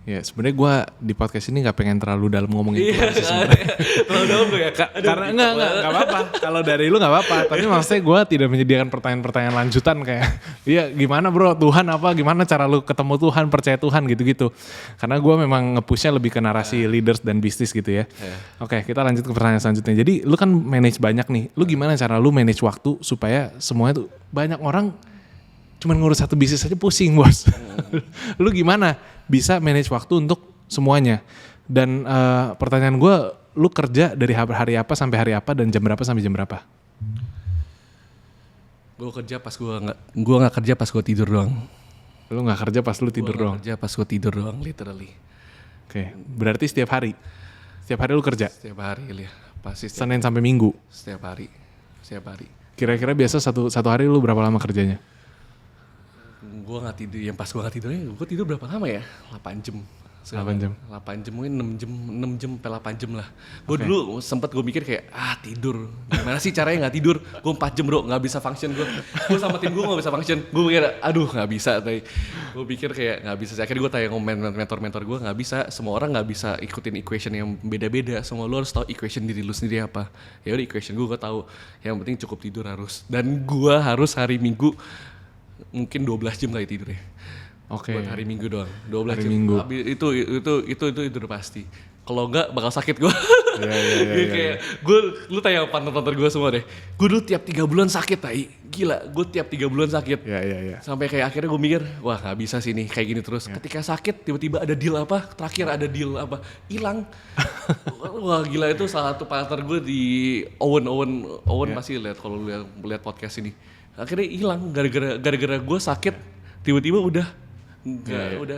Ya sebenarnya gue di podcast ini nggak pengen terlalu dalam ngomongin itu sih sebenarnya. Terlalu dalam gue ya. Karena nggak apa-apa. Kalau dari lu nggak apa-apa. Tapi maksudnya gue tidak menyediakan pertanyaan-pertanyaan lanjutan kayak, iya gimana bro Tuhan apa, gimana cara lu ketemu Tuhan, percaya Tuhan gitu-gitu. Karena gue memang nge-pushnya lebih ke narasi leaders dan bisnis gitu ya. Oke, kita lanjut ke pertanyaan selanjutnya. Jadi lu kan manage banyak nih. Lu gimana cara lu manage waktu supaya semuanya tuh, banyak orang cuman ngurus satu bisnis aja pusing bos. Lu gimana bisa manage waktu untuk semuanya? Dan pertanyaan gue, lu kerja dari hari apa sampai hari apa dan jam berapa sampai jam berapa? Gue nggak kerja pas gue tidur doang. Lu nggak kerja pas lu tidur doang? Gue kerja pas gue tidur doang, literally. Berarti setiap hari lu kerja? Setiap hari ya, pasti. Senin sampai Minggu? Setiap hari. Kira-kira biasa satu hari lu berapa lama kerjanya? Gue nggak tidur, yang pas gue nggak tidurnya, gue tidur berapa lama ya? 8 jam. 8 jam? 8 jam, mungkin 6 jam sampai 8 jam lah. Gue dulu sempet gue mikir kayak, tidur. Gimana sih caranya nggak tidur? Gue 4 jam bro, nggak bisa function gue. Gue sama tim gue nggak bisa function. Gue mikir, aduh nggak bisa. Gue pikir kayak nggak bisa. Akhirnya gue tanya mentor-mentor gue, nggak bisa. Semua orang nggak bisa ikutin equation yang beda-beda. Semua lu harus tahu equation diri lu sendiri apa. Ya udah equation gue tahu. Yang penting cukup tidur harus. Dan gue harus hari Minggu mungkin 12 jam kali tidurnya. Buat hari Minggu doang, 12 hari jam. Minggu. Itu udah pasti. Kalau enggak bakal sakit gue. Iya. Lu tanya partner-partner gue semua deh. Gue dulu tiap 3 bulan sakit, tai. Gila, gue tiap 3 bulan sakit. Iya. Sampai kayak akhirnya gue mikir, wah nggak bisa sih nih kayak gini terus. Ketika sakit tiba-tiba ada deal apa? Terakhir ada deal apa? Hilang. Wah gila, itu salah satu partner gue di Owen pasti lihat kalau lihat podcast ini. Akhirnya hilang gara-gara gue sakit, tiba-tiba udah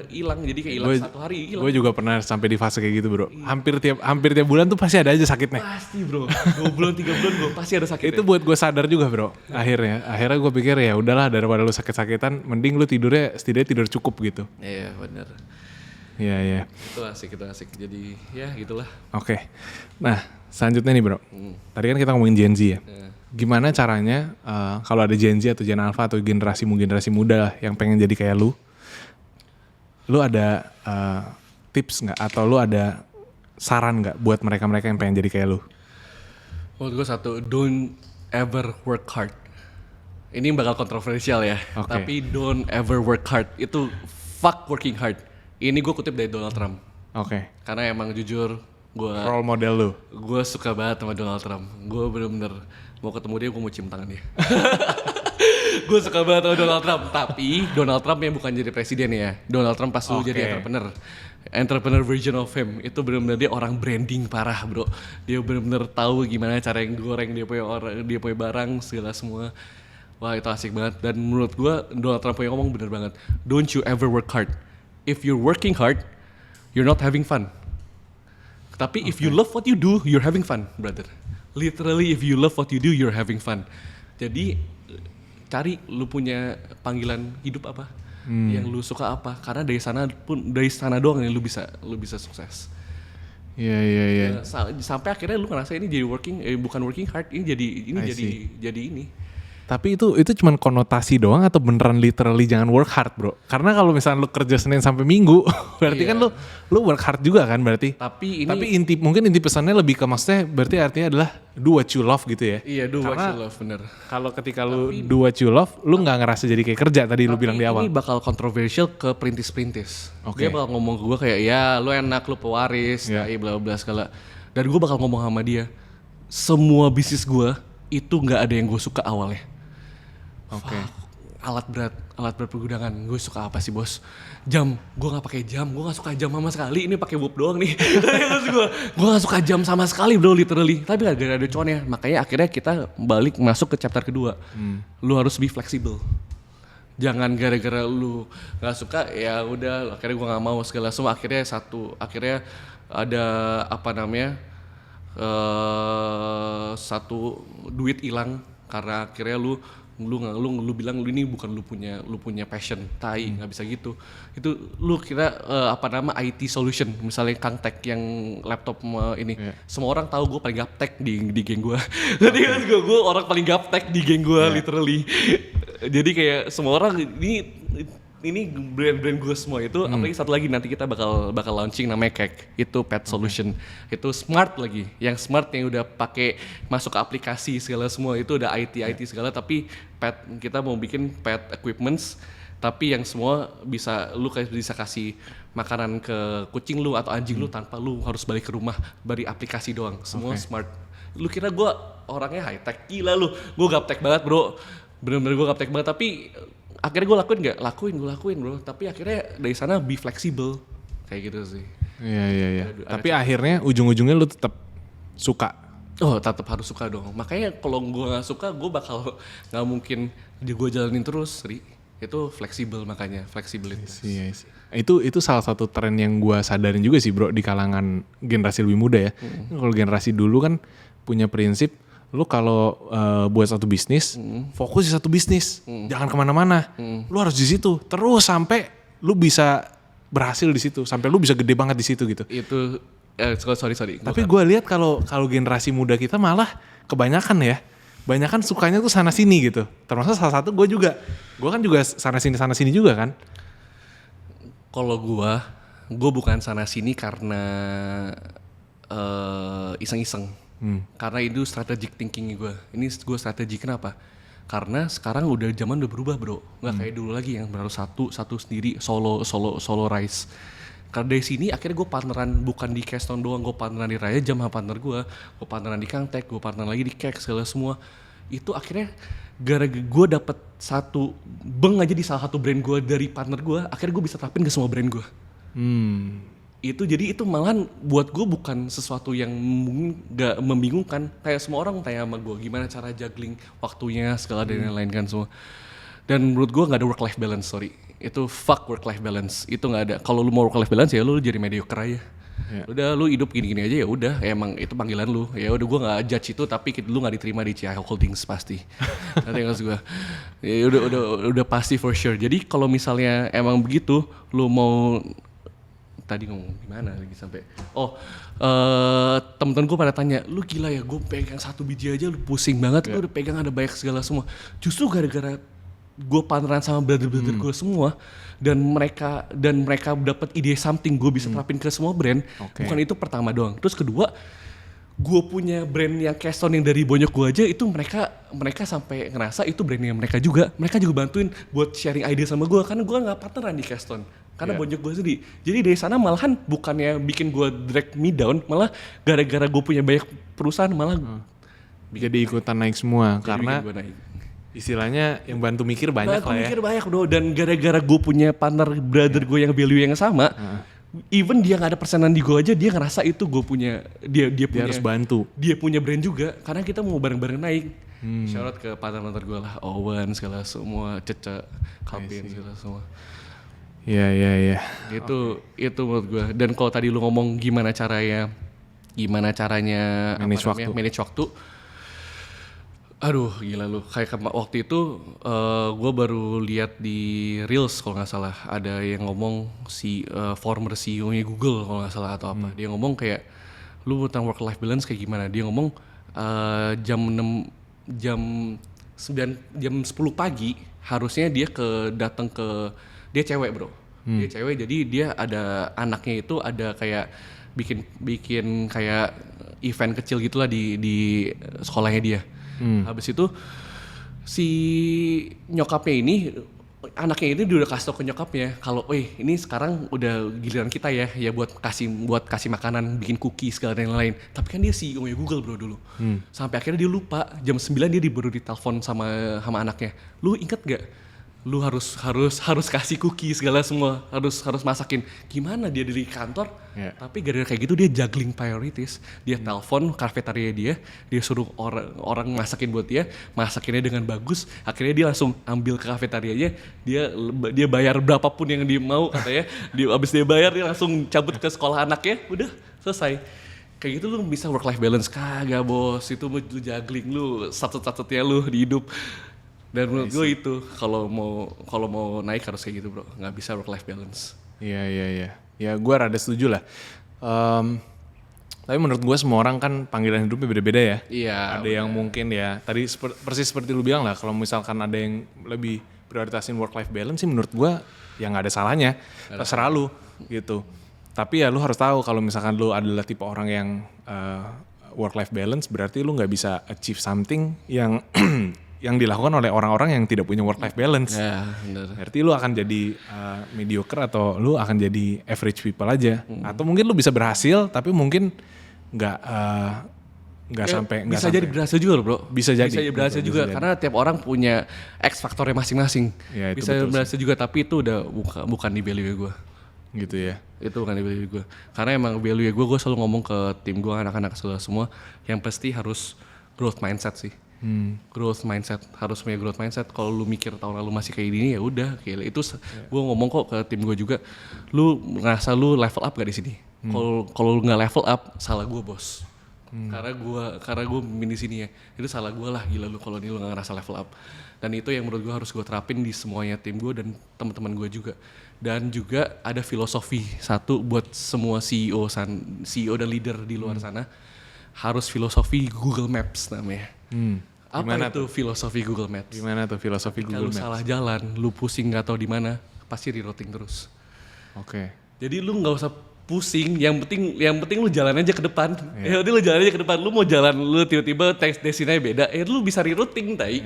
hilang, jadi kayak hilang 1 hari hilang. Gue juga pernah sampai di fase kayak gitu bro. Hampir tiap bulan tuh pasti ada aja sakitnya. Pasti bro, 2 bulan 3 bulan gue pasti ada sakitnya. Itu buat gue sadar juga bro. Akhirnya gue pikir ya udahlah, daripada lu sakit-sakitan, mending lu tidurnya setidaknya tidur cukup gitu. Iya benar. Iya. Itu asik. Jadi ya gitulah. Oke. Nah selanjutnya nih bro. Tadi kan kita ngomongin Gen Z ya. Gimana caranya kalau ada Gen Z atau Gen Alpha atau generasi muda lah yang pengen jadi kayak lu ada tips nggak atau lu ada saran nggak buat mereka yang pengen jadi kayak lu? Menurut gue satu, don't ever work hard. Ini bakal kontroversial ya, tapi don't ever work hard. Itu fuck working hard. Ini gue kutip dari Donald Trump. Karena emang jujur gue role model lu. Gue suka banget sama Donald Trump. Gue bener-bener mau ketemu dia, gue mau cium tangan dia. Gue suka banget sama Donald Trump. Tapi Donald Trump yang bukan jadi presiden ya. Donald Trump pas dulu jadi entrepreneur version of him. Itu bener-bener dia orang branding parah bro. Dia bener-bener tahu gimana cara yang goreng dia punya barang segala semua. Wah itu asik banget. Dan menurut gue Donald Trump yang ngomong bener banget. Don't you ever work hard. If you're working hard, you're not having fun. Tapi if you love what you do, you're having fun, brother. Literally if you love what you do, you're having fun. Jadi cari lu punya panggilan hidup apa, yang lu suka apa. Karena dari sana doang yang lu bisa sukses. Iya. Sampai akhirnya lu ngerasa ini jadi bukan working hard, ini jadi ini. Tapi itu cuman konotasi doang atau beneran literally jangan work hard, bro? Karena kalau misalnya lu kerja Senin sampai Minggu, berarti kan lu work hard juga kan berarti. Tapi mungkin inti pesannya lebih ke maksudnya berarti artinya adalah do what you love gitu ya. Iya, do what you love, bener. Kalau ketika lu do what you love, lu nggak ngerasa jadi kayak kerja tadi lu bilang di awal. Ini bakal kontroversial ke perintis-perintis. Okay. Dia bakal ngomong ke gue kayak, ya lu enak, lu pewaris, bla bla segala. Dan gue bakal ngomong sama dia, semua bisnis gue itu nggak ada yang gue suka awalnya. Oke. Alat berat pergudangan, gue suka apa sih bos? Jam, gue nggak pakai jam, gue nggak suka jam sama sekali. Ini pakai whoop doang nih. gue nggak suka jam sama sekali bro, literally. Tapi gak ada cuannya. Makanya akhirnya kita balik masuk ke chapter kedua. Lu harus be flexible. Jangan gara-gara lu nggak suka, ya udah. Akhirnya gue nggak mau segala semua. Akhirnya ada apa namanya? Satu duit hilang karena akhirnya lu bilang lu ini bukan lu punya passion, nggak bisa gitu. Itu lu kira IT solution, misalnya Kang Tech yang laptop ini, semua orang tahu gue paling gaptek di geng gue. Jadi gue orang paling gaptek di geng gue, literally. Jadi kayak semua orang ini brand gue semua itu, apalagi satu lagi nanti kita bakal launching namanya Cake, itu pet solution, itu smart lagi, yang smart yang udah pakai masuk ke aplikasi segala semua, itu udah IT segala, tapi pet kita mau bikin pet equipments, tapi yang semua lu bisa kasih makanan ke kucing lu atau anjing lu tanpa lu harus balik ke rumah dari aplikasi doang, semua smart. Lu kira gue orangnya high tech, gila lu, gue gaptek banget bro, bener-bener gue gaptek banget, tapi akhirnya gue lakuin bro, tapi akhirnya dari sana be flexible kayak gitu sih. Iya. Tapi akhirnya ujung-ujungnya lu tetap suka. Oh, tetap harus suka dong. Makanya kalau gue nggak suka, gue bakal nggak mungkin gue jalanin terus, Ri. Itu fleksibel, makanya flexibility. Iya. Itu salah satu tren yang gue sadarin juga sih bro di kalangan generasi lebih muda ya. Kalau generasi dulu kan punya prinsip, lu kalau buat satu bisnis, fokus di satu bisnis, jangan kemana-mana. Lu harus di situ terus sampai lu bisa berhasil di situ, sampai lu bisa gede banget di situ gitu. Itu sorry. Tapi gue lihat kalau generasi muda kita malah kebanyakan sukanya tuh sana sini gitu. Termasuk salah satu gue kan juga sana sini juga kan. Kalau gue bukan sana sini karena iseng-iseng. Karena itu strategic thinking gue. Ini gue strategi kenapa? Karena sekarang zaman udah berubah bro. Nggak kayak dulu lagi yang baru satu sendiri solo rise. Karena dari sini akhirnya gue partneran bukan di Keston doang, gue partneran di Raya Jam sama partner gue partneran di Kang Tech, gue partneran lagi di Kek segala semua. Itu akhirnya gara-gara gue dapet satu aja di salah satu brand gue dari partner gue, akhirnya gue bisa terapin ke semua brand gue. Itu malahan buat gue bukan sesuatu yang gak membingungkan. Kayak semua orang tanya sama gue gimana cara juggling waktunya segala dan lain-lain kan semua. Dan menurut gue gak ada work life balance, sorry. Itu fuck work life balance, itu gak ada. Kalau lu mau work life balance ya lu jadi mediocre aja. Udah lu hidup gini-gini aja ya udah, emang itu panggilan lu. Ya udah gue nggak judge itu, tapi lu nggak diterima di CI Holdings pasti. Nanti maksud gue, ya udah pasti for sure. Jadi kalau misalnya emang begitu, lu mau tadi ngomong gimana lagi sampai temen-temen gue pada tanya, lu gila ya gue pegang satu biji aja lu pusing banget, lu udah pegang ada banyak segala semua. Justru gara-gara gue partneran sama brother-brother gue semua dan mereka dapat ide something gue bisa terapin ke semua brand. Bukan itu pertama doang, terus kedua gue punya brand yang Keston yang dari bonyok gue aja, itu mereka sampai ngerasa itu brandnya mereka juga bantuin buat sharing ide sama gue, karena gue nggak partneran di Keston karena bonyok gue sendiri. Jadi dari sana malahan bukannya bikin gue drag me down, malah gara-gara gue punya banyak perusahaan malah jadi ikutan naik semua karena istilahnya yang bantu mikir banyak lah ya. Banyak bro, dan gara-gara gue punya partner brother gue yang value yang sama, even dia nggak ada persenan di gue aja, dia ngerasa itu gue punya dia harus bantu. Dia punya brand juga, karena kita mau bareng-bareng naik. Shout out ke partner gue lah, Owen segala semua, Cece, Kalpin segala semua. Iya. Itu menurut gue. Dan kalau tadi lu ngomong gimana caranya gimana caranya Manage manage waktu. Aduh gila lu, kayak waktu itu gue baru lihat di Reels kalau nggak salah, ada yang ngomong former CEO-nya Google kalau nggak salah atau apa. Dia ngomong kayak lu tentang work life balance kayak gimana. Dia ngomong jam 6 jam 9 jam 10 pagi harusnya dia datang ke, dia cewek bro. Dia cewek, jadi dia ada anaknya itu ada kayak bikin kayak event kecil gitulah di sekolahnya dia. Habis itu si nyokapnya ini, anaknya ini dia udah kasih tau ke nyokapnya kalau, ini sekarang udah giliran kita ya buat kasih makanan, bikin cookie segala dan lain-lain. Tapi kan dia CEO-nya Google bro dulu. Sampai akhirnya dia lupa jam 9 dia baru ditelepon sama anaknya. Lu inget gak? Lu harus kasih cookie segala semua, harus masakin. Gimana dia di kantor, tapi gara-gara kayak gitu dia juggling priorities. Dia telepon kafetaria dia suruh orang masakin buat dia, masakinnya dengan bagus. Akhirnya dia langsung ambil ke kafetarianya, dia bayar berapapun yang dia mau katanya. Abis dia bayar dia langsung cabut ke sekolah anaknya, udah selesai. Kayak gitu lu bisa work life balance? Kagak bos, itu lu juggling, lu satu-satunya lu di hidup. Dan menurut gue itu kalau mau naik harus kayak gitu bro, nggak bisa work life balance. Iya. Ya gue rada setuju lah. Tapi menurut gue semua orang kan panggilan hidupnya beda-beda ya. Iya. Ada yang mungkin ya, tadi persis seperti lu bilang lah, kalau misalkan ada yang lebih prioritasin work life balance sih menurut gue ya nggak ada salahnya, terserah lu gitu. Tapi ya lu harus tahu kalau misalkan lu adalah tipe orang yang work life balance, berarti lu nggak bisa achieve something yang yang dilakukan oleh orang-orang yang tidak punya work life balance. Ya, benar. Berarti lu akan jadi mediocre atau lu akan jadi average people aja. Atau mungkin lu bisa berhasil tapi mungkin nggak sampai. Bisa jadi berhasil juga loh bro. Bisa jadi berhasil juga karena tiap orang punya X faktornya masing-masing. Ya, itu bisa betul berhasil juga, tapi itu udah bukan di value gue. Gitu ya. Itu bukan di value gue. Karena emang value gue selalu ngomong ke tim gue, anak-anak semua, yang pasti harus growth mindset sih. Growth mindset, harus punya growth mindset. Kalau lu mikir tahun lalu masih kayak gini ya udah, kayak itu gue ngomong kok ke tim gue juga. Lu ngerasa lu level up gak di sini? Kalau lu nggak level up, salah gue bos. Karena gue di sini ya, itu salah gue lah, gila lu kalau ini lu nggak ngerasa level up. Dan itu yang menurut gue harus gue terapin di semuanya tim gue dan teman-teman gue juga. Dan juga ada filosofi satu buat semua CEO dan leader di luar sana, harus filosofi Google Maps namanya. Apa itu filosofi Google Maps? Gimana tuh filosofi Google Maps? Kalau salah jalan, lu pusing nggak tahu di mana, pasti rerouting terus. Oke. Jadi lu nggak usah pusing, yang penting lu jalan aja ke depan. Ya lu jalan aja ke depan. Lu mau jalan, lu tiba-tiba destinasinya beda, lu bisa rerouting tai.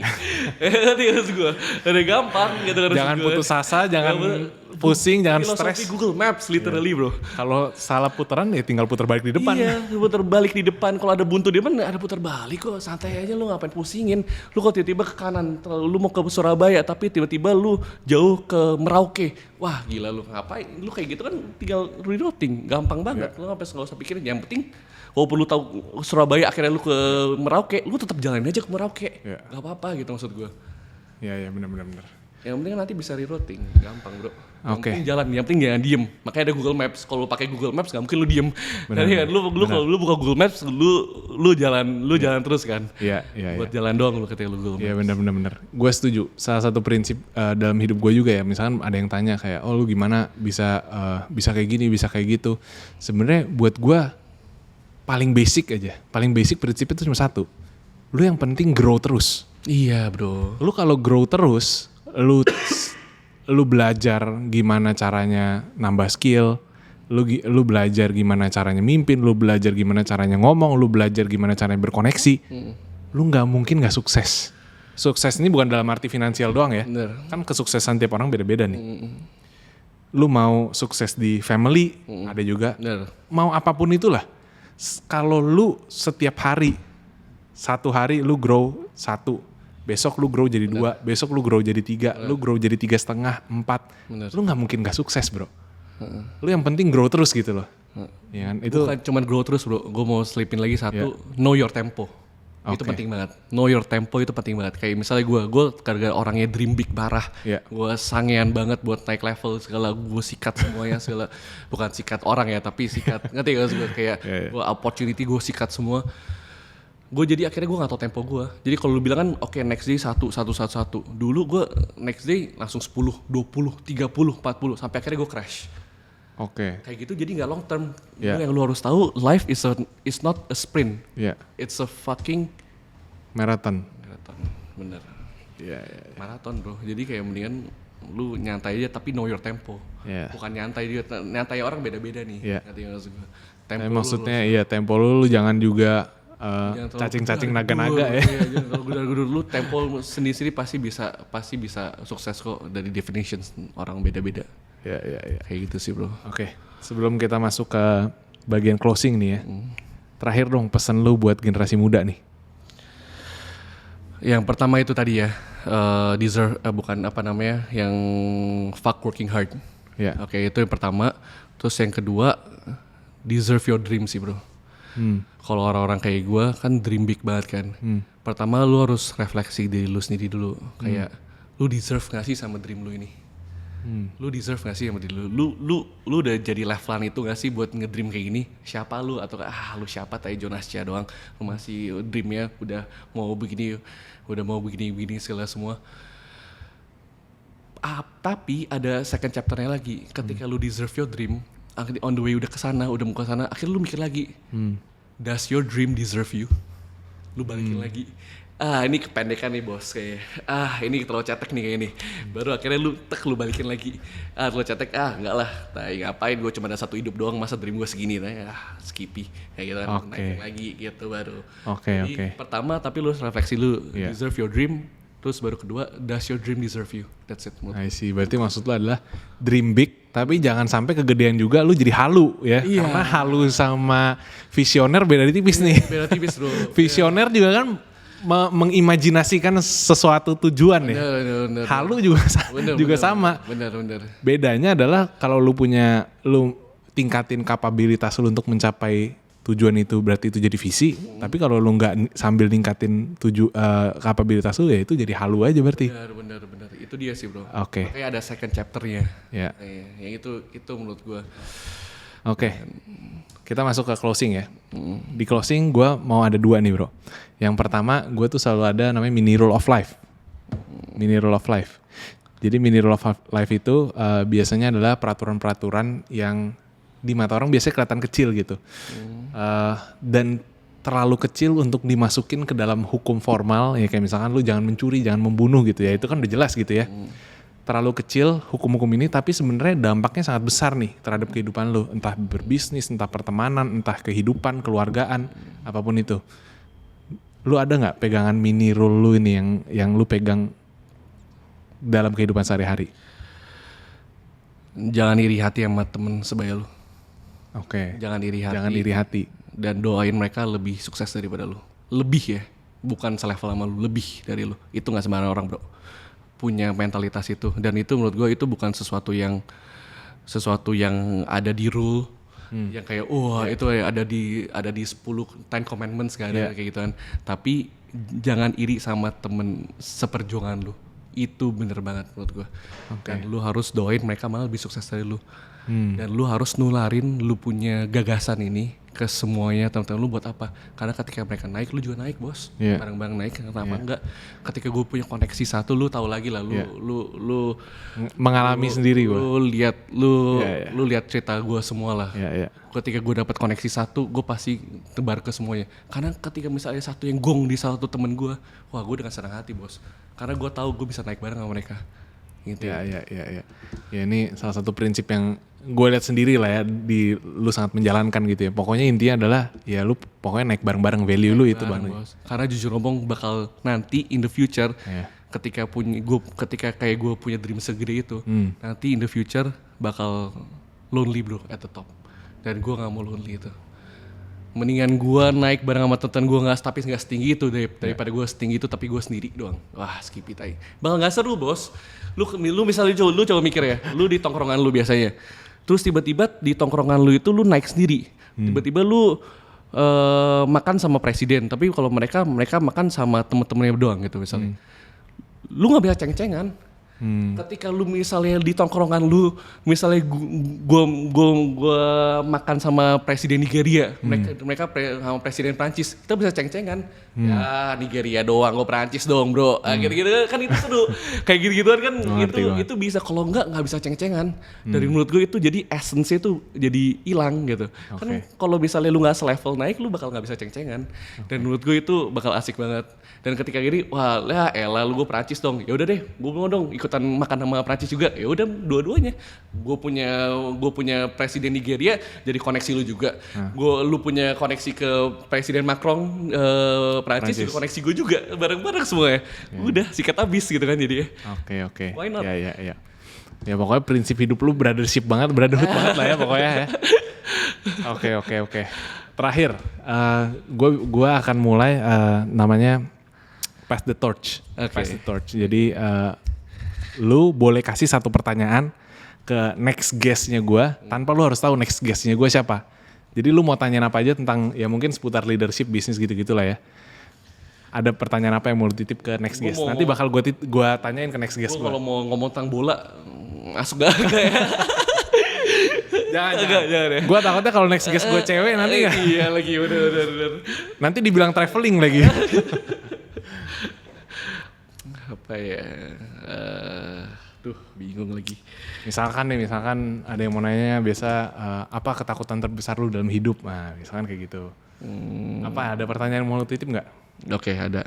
Ngerti maksud gue? Udah gampang gitu. Jangan putus asa, jangan pusing, jangan stres. Filosofi Google Maps literally bro. Kalau salah putaran ya tinggal putar balik di depan. Iya, putar balik di depan. Kalau ada buntu di depan ada putar balik kok. Santai aja, lu ngapain pusingin. Lu kok tiba-tiba ke kanan, lu mau ke Surabaya tapi tiba-tiba lu jauh ke Merauke. Wah gila lu ngapain? Lu kayak gitu kan tinggal rerouting, gampang banget. Lu nggak usah pikirin. Yang penting walaupun lu tahu Surabaya akhirnya lu ke Merauke, lu tetap jalan aja ke Merauke. Gak apa-apa gitu maksud gue. Iya benar. Yang penting nanti bisa rerouting, gampang bro. Yang Oke. penting jalan, yang penting jangan diem. Makanya ada Google Maps. Kalau lu pakai Google Maps, nggak mungkin lu diem. Kan kalau lu buka Google Maps, lu jalan terus kan. Iya. Buat jalan doang lu ketika lu Google Maps. Iya benar. Gue setuju. Salah satu prinsip dalam hidup gue juga ya. Misalkan ada yang tanya kayak, lu gimana bisa kayak gini, bisa kayak gitu. Sebenarnya buat gue paling basic aja. Paling basic prinsipnya itu cuma satu. Lu yang penting grow terus. Iya bro. Lu kalau grow terus, lu belajar gimana caranya nambah skill, lu belajar gimana caranya mimpin, lu belajar gimana caranya ngomong, lu belajar gimana caranya berkoneksi, lu nggak mungkin nggak sukses. Sukses ini bukan dalam arti finansial doang ya. Bener. Kan kesuksesan tiap orang beda-beda nih. Lu mau sukses di family, ada juga. Bener. Mau apapun itulah. Kalau lu setiap hari, satu hari lu grow 1, besok lu grow jadi 2, besok lu grow jadi 3, lu grow jadi 3,5, 4. Lu nggak mungkin nggak sukses bro. Lu yang penting grow terus gitu loh. Ya kan? Itu bukan cuma grow terus bro. Gue mau selipin lagi satu, know your tempo. Itu Oke. penting banget. Know your tempo itu penting banget. Kayak misalnya gue gara-gara orangnya dream big parah. Iya. Gue sangean banget buat naik level segala. Gue sikat semuanya segala. Bukan sikat orang ya, tapi sikat. Ngerti gak sih gue kayak gua opportunity gue sikat semua. Gue jadi akhirnya gue gak tau tempo gue. Jadi kalau lu bilang kan oke, next day 1. Dulu gue next day langsung 10, 20, 30, 40. Sampai akhirnya gue crash. Oke. Kayak gitu jadi nggak long term. Yeah. Yang lu harus tahu, life is not a sprint. Iya. It's a fucking Marathon. marathon. Bener. Iya. Marathon bro. Jadi kayak mendingan lu nyantai aja tapi know your tempo. Iya. Bukan nyantai juga. Nyantai orang beda-beda nih. Iya. Ngerti nggak maksud gue? Tapi maksudnya iya tempo lu jangan juga jangan terlalu cacing-cacing gudur. naga-naga ya. Iya, jangan terlalu gudur-gudur. Lu tempo sendiri-sendiri pasti bisa sukses kok dari definitions orang beda-beda. Iya. Kayak gitu sih bro. Oke, sebelum kita masuk ke bagian closing nih ya. Terakhir dong pesan lu buat generasi muda nih. Yang pertama itu tadi ya, bukan apa namanya, yang fuck working hard. Ya. Oke, itu yang pertama. Terus yang kedua, deserve your dream sih bro. Kalau orang-orang kayak gue kan dream big banget kan. Pertama lu harus refleksi diri lu sendiri dulu. Kayak lu deserve gak sih sama dream lu ini? Lu deserve gak sih sama diri lu? Lu udah jadi levelan itu gak sih buat ngedream kayak gini? Siapa lu? Atau lu siapa? Tai Jonas Cia doang. Lu masih dreamnya udah mau begini segala semua. Tapi ada second chapternya lagi. Ketika lu deserve your dream, on the way udah kesana, udah mau kesana, akhirnya lu mikir lagi. Does your dream deserve you? Lu balikin lagi. Ini kependekan nih bos kayak. Ini terlalu cetek nih kayak ini. Baru akhirnya lu balikin lagi. Terlalu cetek. Enggak lah. Ngapain gue cuma ada satu hidup doang, masa dream gue segini. Skippy. Kayak gitu kan. Naikin lagi gitu baru. Jadi pertama tapi lu harus refleksi lu. Deserve your dream. Terus baru kedua, does your dream deserve you? That's it. I see. Berarti maksud lu adalah dream big, tapi jangan sampai kegedean juga lu jadi halu ya. Iya. Karena halu sama visioner beda tipis nih. Beda tipis bro. Visioner juga kan mengimajinasikan sesuatu tujuan ya. Bener. Halu juga sama. Bener. Bedanya adalah kalau lu tingkatin kapabilitas lu untuk mencapai tujuan itu, berarti itu jadi visi. Tapi kalau lu nggak sambil ningkatin kapabilitas lu ya itu jadi halu aja berarti. Bener. Itu dia sih bro. Oke. Kayak ada second chapternya. Ya. Yang itu menurut gue. Oke. Kita masuk ke closing ya. Di closing gue mau ada 2 nih bro. Yang pertama gue tuh selalu ada namanya mini rule of life. Mini rule of life. Jadi mini rule of life itu biasanya adalah peraturan-peraturan yang di mata orang biasanya kelihatan kecil gitu. Dan terlalu kecil untuk dimasukin ke dalam hukum formal. Ya kayak misalkan lu jangan mencuri, jangan membunuh gitu ya. Itu kan udah jelas gitu ya. Terlalu kecil hukum-hukum ini, tapi sebenarnya dampaknya sangat besar nih terhadap kehidupan lu, entah berbisnis, entah pertemanan, entah kehidupan, keluargaan, apapun itu. Lu ada nggak pegangan mini rule lu ini yang lu pegang dalam kehidupan sehari-hari? Jangan iri hati sama temen sebaya lu. Oke. Jangan iri hati. Jangan iri hati. Dan doain mereka lebih sukses daripada lu. Lebih ya, bukan selevel sama lu, lebih dari lu. Itu nggak sembarang orang bro punya mentalitas itu, dan itu menurut gue itu bukan sesuatu yang ada di rule yang kayak itu ada di 10 commandments gak ada kayak gitu kan. Tapi jangan iri sama temen seperjuangan lu, itu bener banget menurut gue. Dan lu harus doain mereka malah lebih sukses dari lu. Dan lu harus nularin lu punya gagasan ini ke semuanya teman-teman lu buat apa? Karena ketika mereka naik, lu juga naik bos. Bareng-bareng naik, kenapa enggak? Ketika gue punya koneksi satu, lu tahu lagi lah, lu mengalami sendiri gue. Lu lihat cerita gue semua lah. Ketika gue dapat koneksi satu, gue pasti tebar ke semuanya. Karena ketika misalnya satu yang gong di salah satu temen gue, wah gue dengan senang hati bos. Karena gue tahu gue bisa naik bareng sama mereka. Gitu. Ya ini salah satu prinsip yang gue lihat sendiri lah ya, di lu sangat menjalankan gitu ya. Pokoknya intinya adalah ya lu pokoknya naik bareng-bareng, value lu itu banget. Karena jujur ngomong bakal nanti in the future ketika kayak gue punya dream segede itu, nanti in the future bakal lonely bro at the top. Dan gue nggak mau lonely itu. Mendingan gue naik bareng sama teman gue tapi nggak setinggi itu daripada gue setinggi itu tapi gue sendiri doang. Wah skippy tai. Bakal nggak seru bos. Lu misalnya lu coba mikir ya, lu di tongkrongan lu biasanya. Terus tiba-tiba di tongkrongan lu itu lu naik sendiri. Tiba-tiba lu makan sama presiden, tapi kalau mereka makan sama temen-temennya doang gitu misalnya. Lu nggak bisa ceng-cengan. Ketika lu misalnya di tongkrongan lu, misalnya gua makan sama presiden Nigeria, mereka sama presiden Prancis, kita bisa ceng-cengan. Ya Nigeria doang, gua Prancis dong bro. Gitu-gitu kan itu seru. Kayak gitu-gituan kan itu bisa. Kalau nggak bisa ceng-cengan. Dari menurut gue itu jadi essence itu jadi hilang gitu. Kan kalau misalnya lu nggak selevel naik, lu bakal nggak bisa ceng-cengan. Dan menurut gue itu bakal asik banget. Dan ketika gini, wah lah elah lu gue Prancis dong. Ya udah deh, gue mau dong ikutan makan sama Prancis juga. Ya udah dua-duanya. Gue punya presiden Nigeria jadi koneksi lu juga. Lu punya koneksi ke presiden Macron Prancis juga koneksi gue juga. Bareng-bareng semuanya. Udah sikat abis gitu kan jadi ya. Oke. Why not? Ya. Ya pokoknya prinsip hidup lu brotherhood banget lah ya pokoknya ya. Oke. Terakhir, gue akan mulai namanya Pass the Torch. Pass the Torch. Jadi lu boleh kasih satu pertanyaan ke next guest-nya gue tanpa lu harus tahu next guest-nya gue siapa. Jadi lu mau tanyain apa aja tentang ya mungkin seputar leadership, bisnis gitu-gitu lah ya. Ada pertanyaan apa yang mau dititip ke next guest? Nanti bakal gue tanyain ke next guest gue. Kalau mau ngomong tentang bola, masuk gak ya? Jangan ya. Gue takutnya kalau next guest gue cewek nanti iya lagi bener. Nanti dibilang traveling lagi. Apa ya? Bingung lagi. Misalkan ada yang mau nanya biasa apa ketakutan terbesar lu dalam hidup? Nah, misalkan kayak gitu. Apa ada pertanyaan yang mau lu titip nggak? Oke, ada.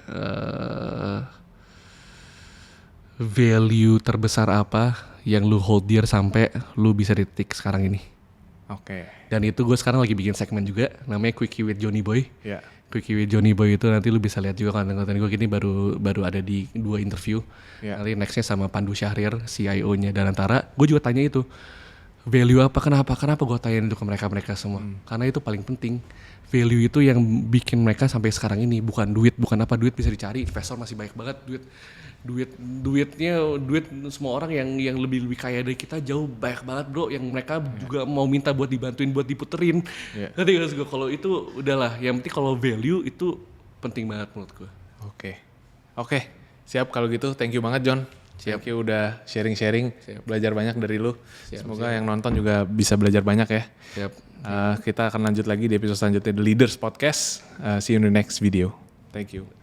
Value terbesar apa yang lu hold dear sampai lu bisa di titik sekarang ini? Oke. Dan itu gue sekarang lagi bikin segmen juga, namanya Quickie with Johnny Boy. Ya. Quickie with Johnny Boy itu nanti lu bisa lihat juga konten-konten gue gini baru ada di 2 interview. Yeah. Nanti nextnya sama Pandu Syahrir, CIO-nya Danantara. Gue juga tanya itu, value apa, kenapa gue tanyain itu ke mereka semua. Karena itu paling penting. Value itu yang bikin mereka sampai sekarang ini, bukan duit bisa dicari, investor masih banyak banget duit semua orang yang lebih kaya dari kita jauh banyak banget bro, yang mereka juga mau minta buat dibantuin buat diputerin. Nanti gue kalau itu udahlah, yang penting kalau value itu penting banget menurut gue. Oke, siap kalau gitu. Thank you banget John. Thank you udah sharing, belajar banyak dari lu. Semoga yang nonton juga bisa belajar banyak ya. Kita akan lanjut lagi di episode selanjutnya The Leaders Podcast. See you in the next video. Thank you.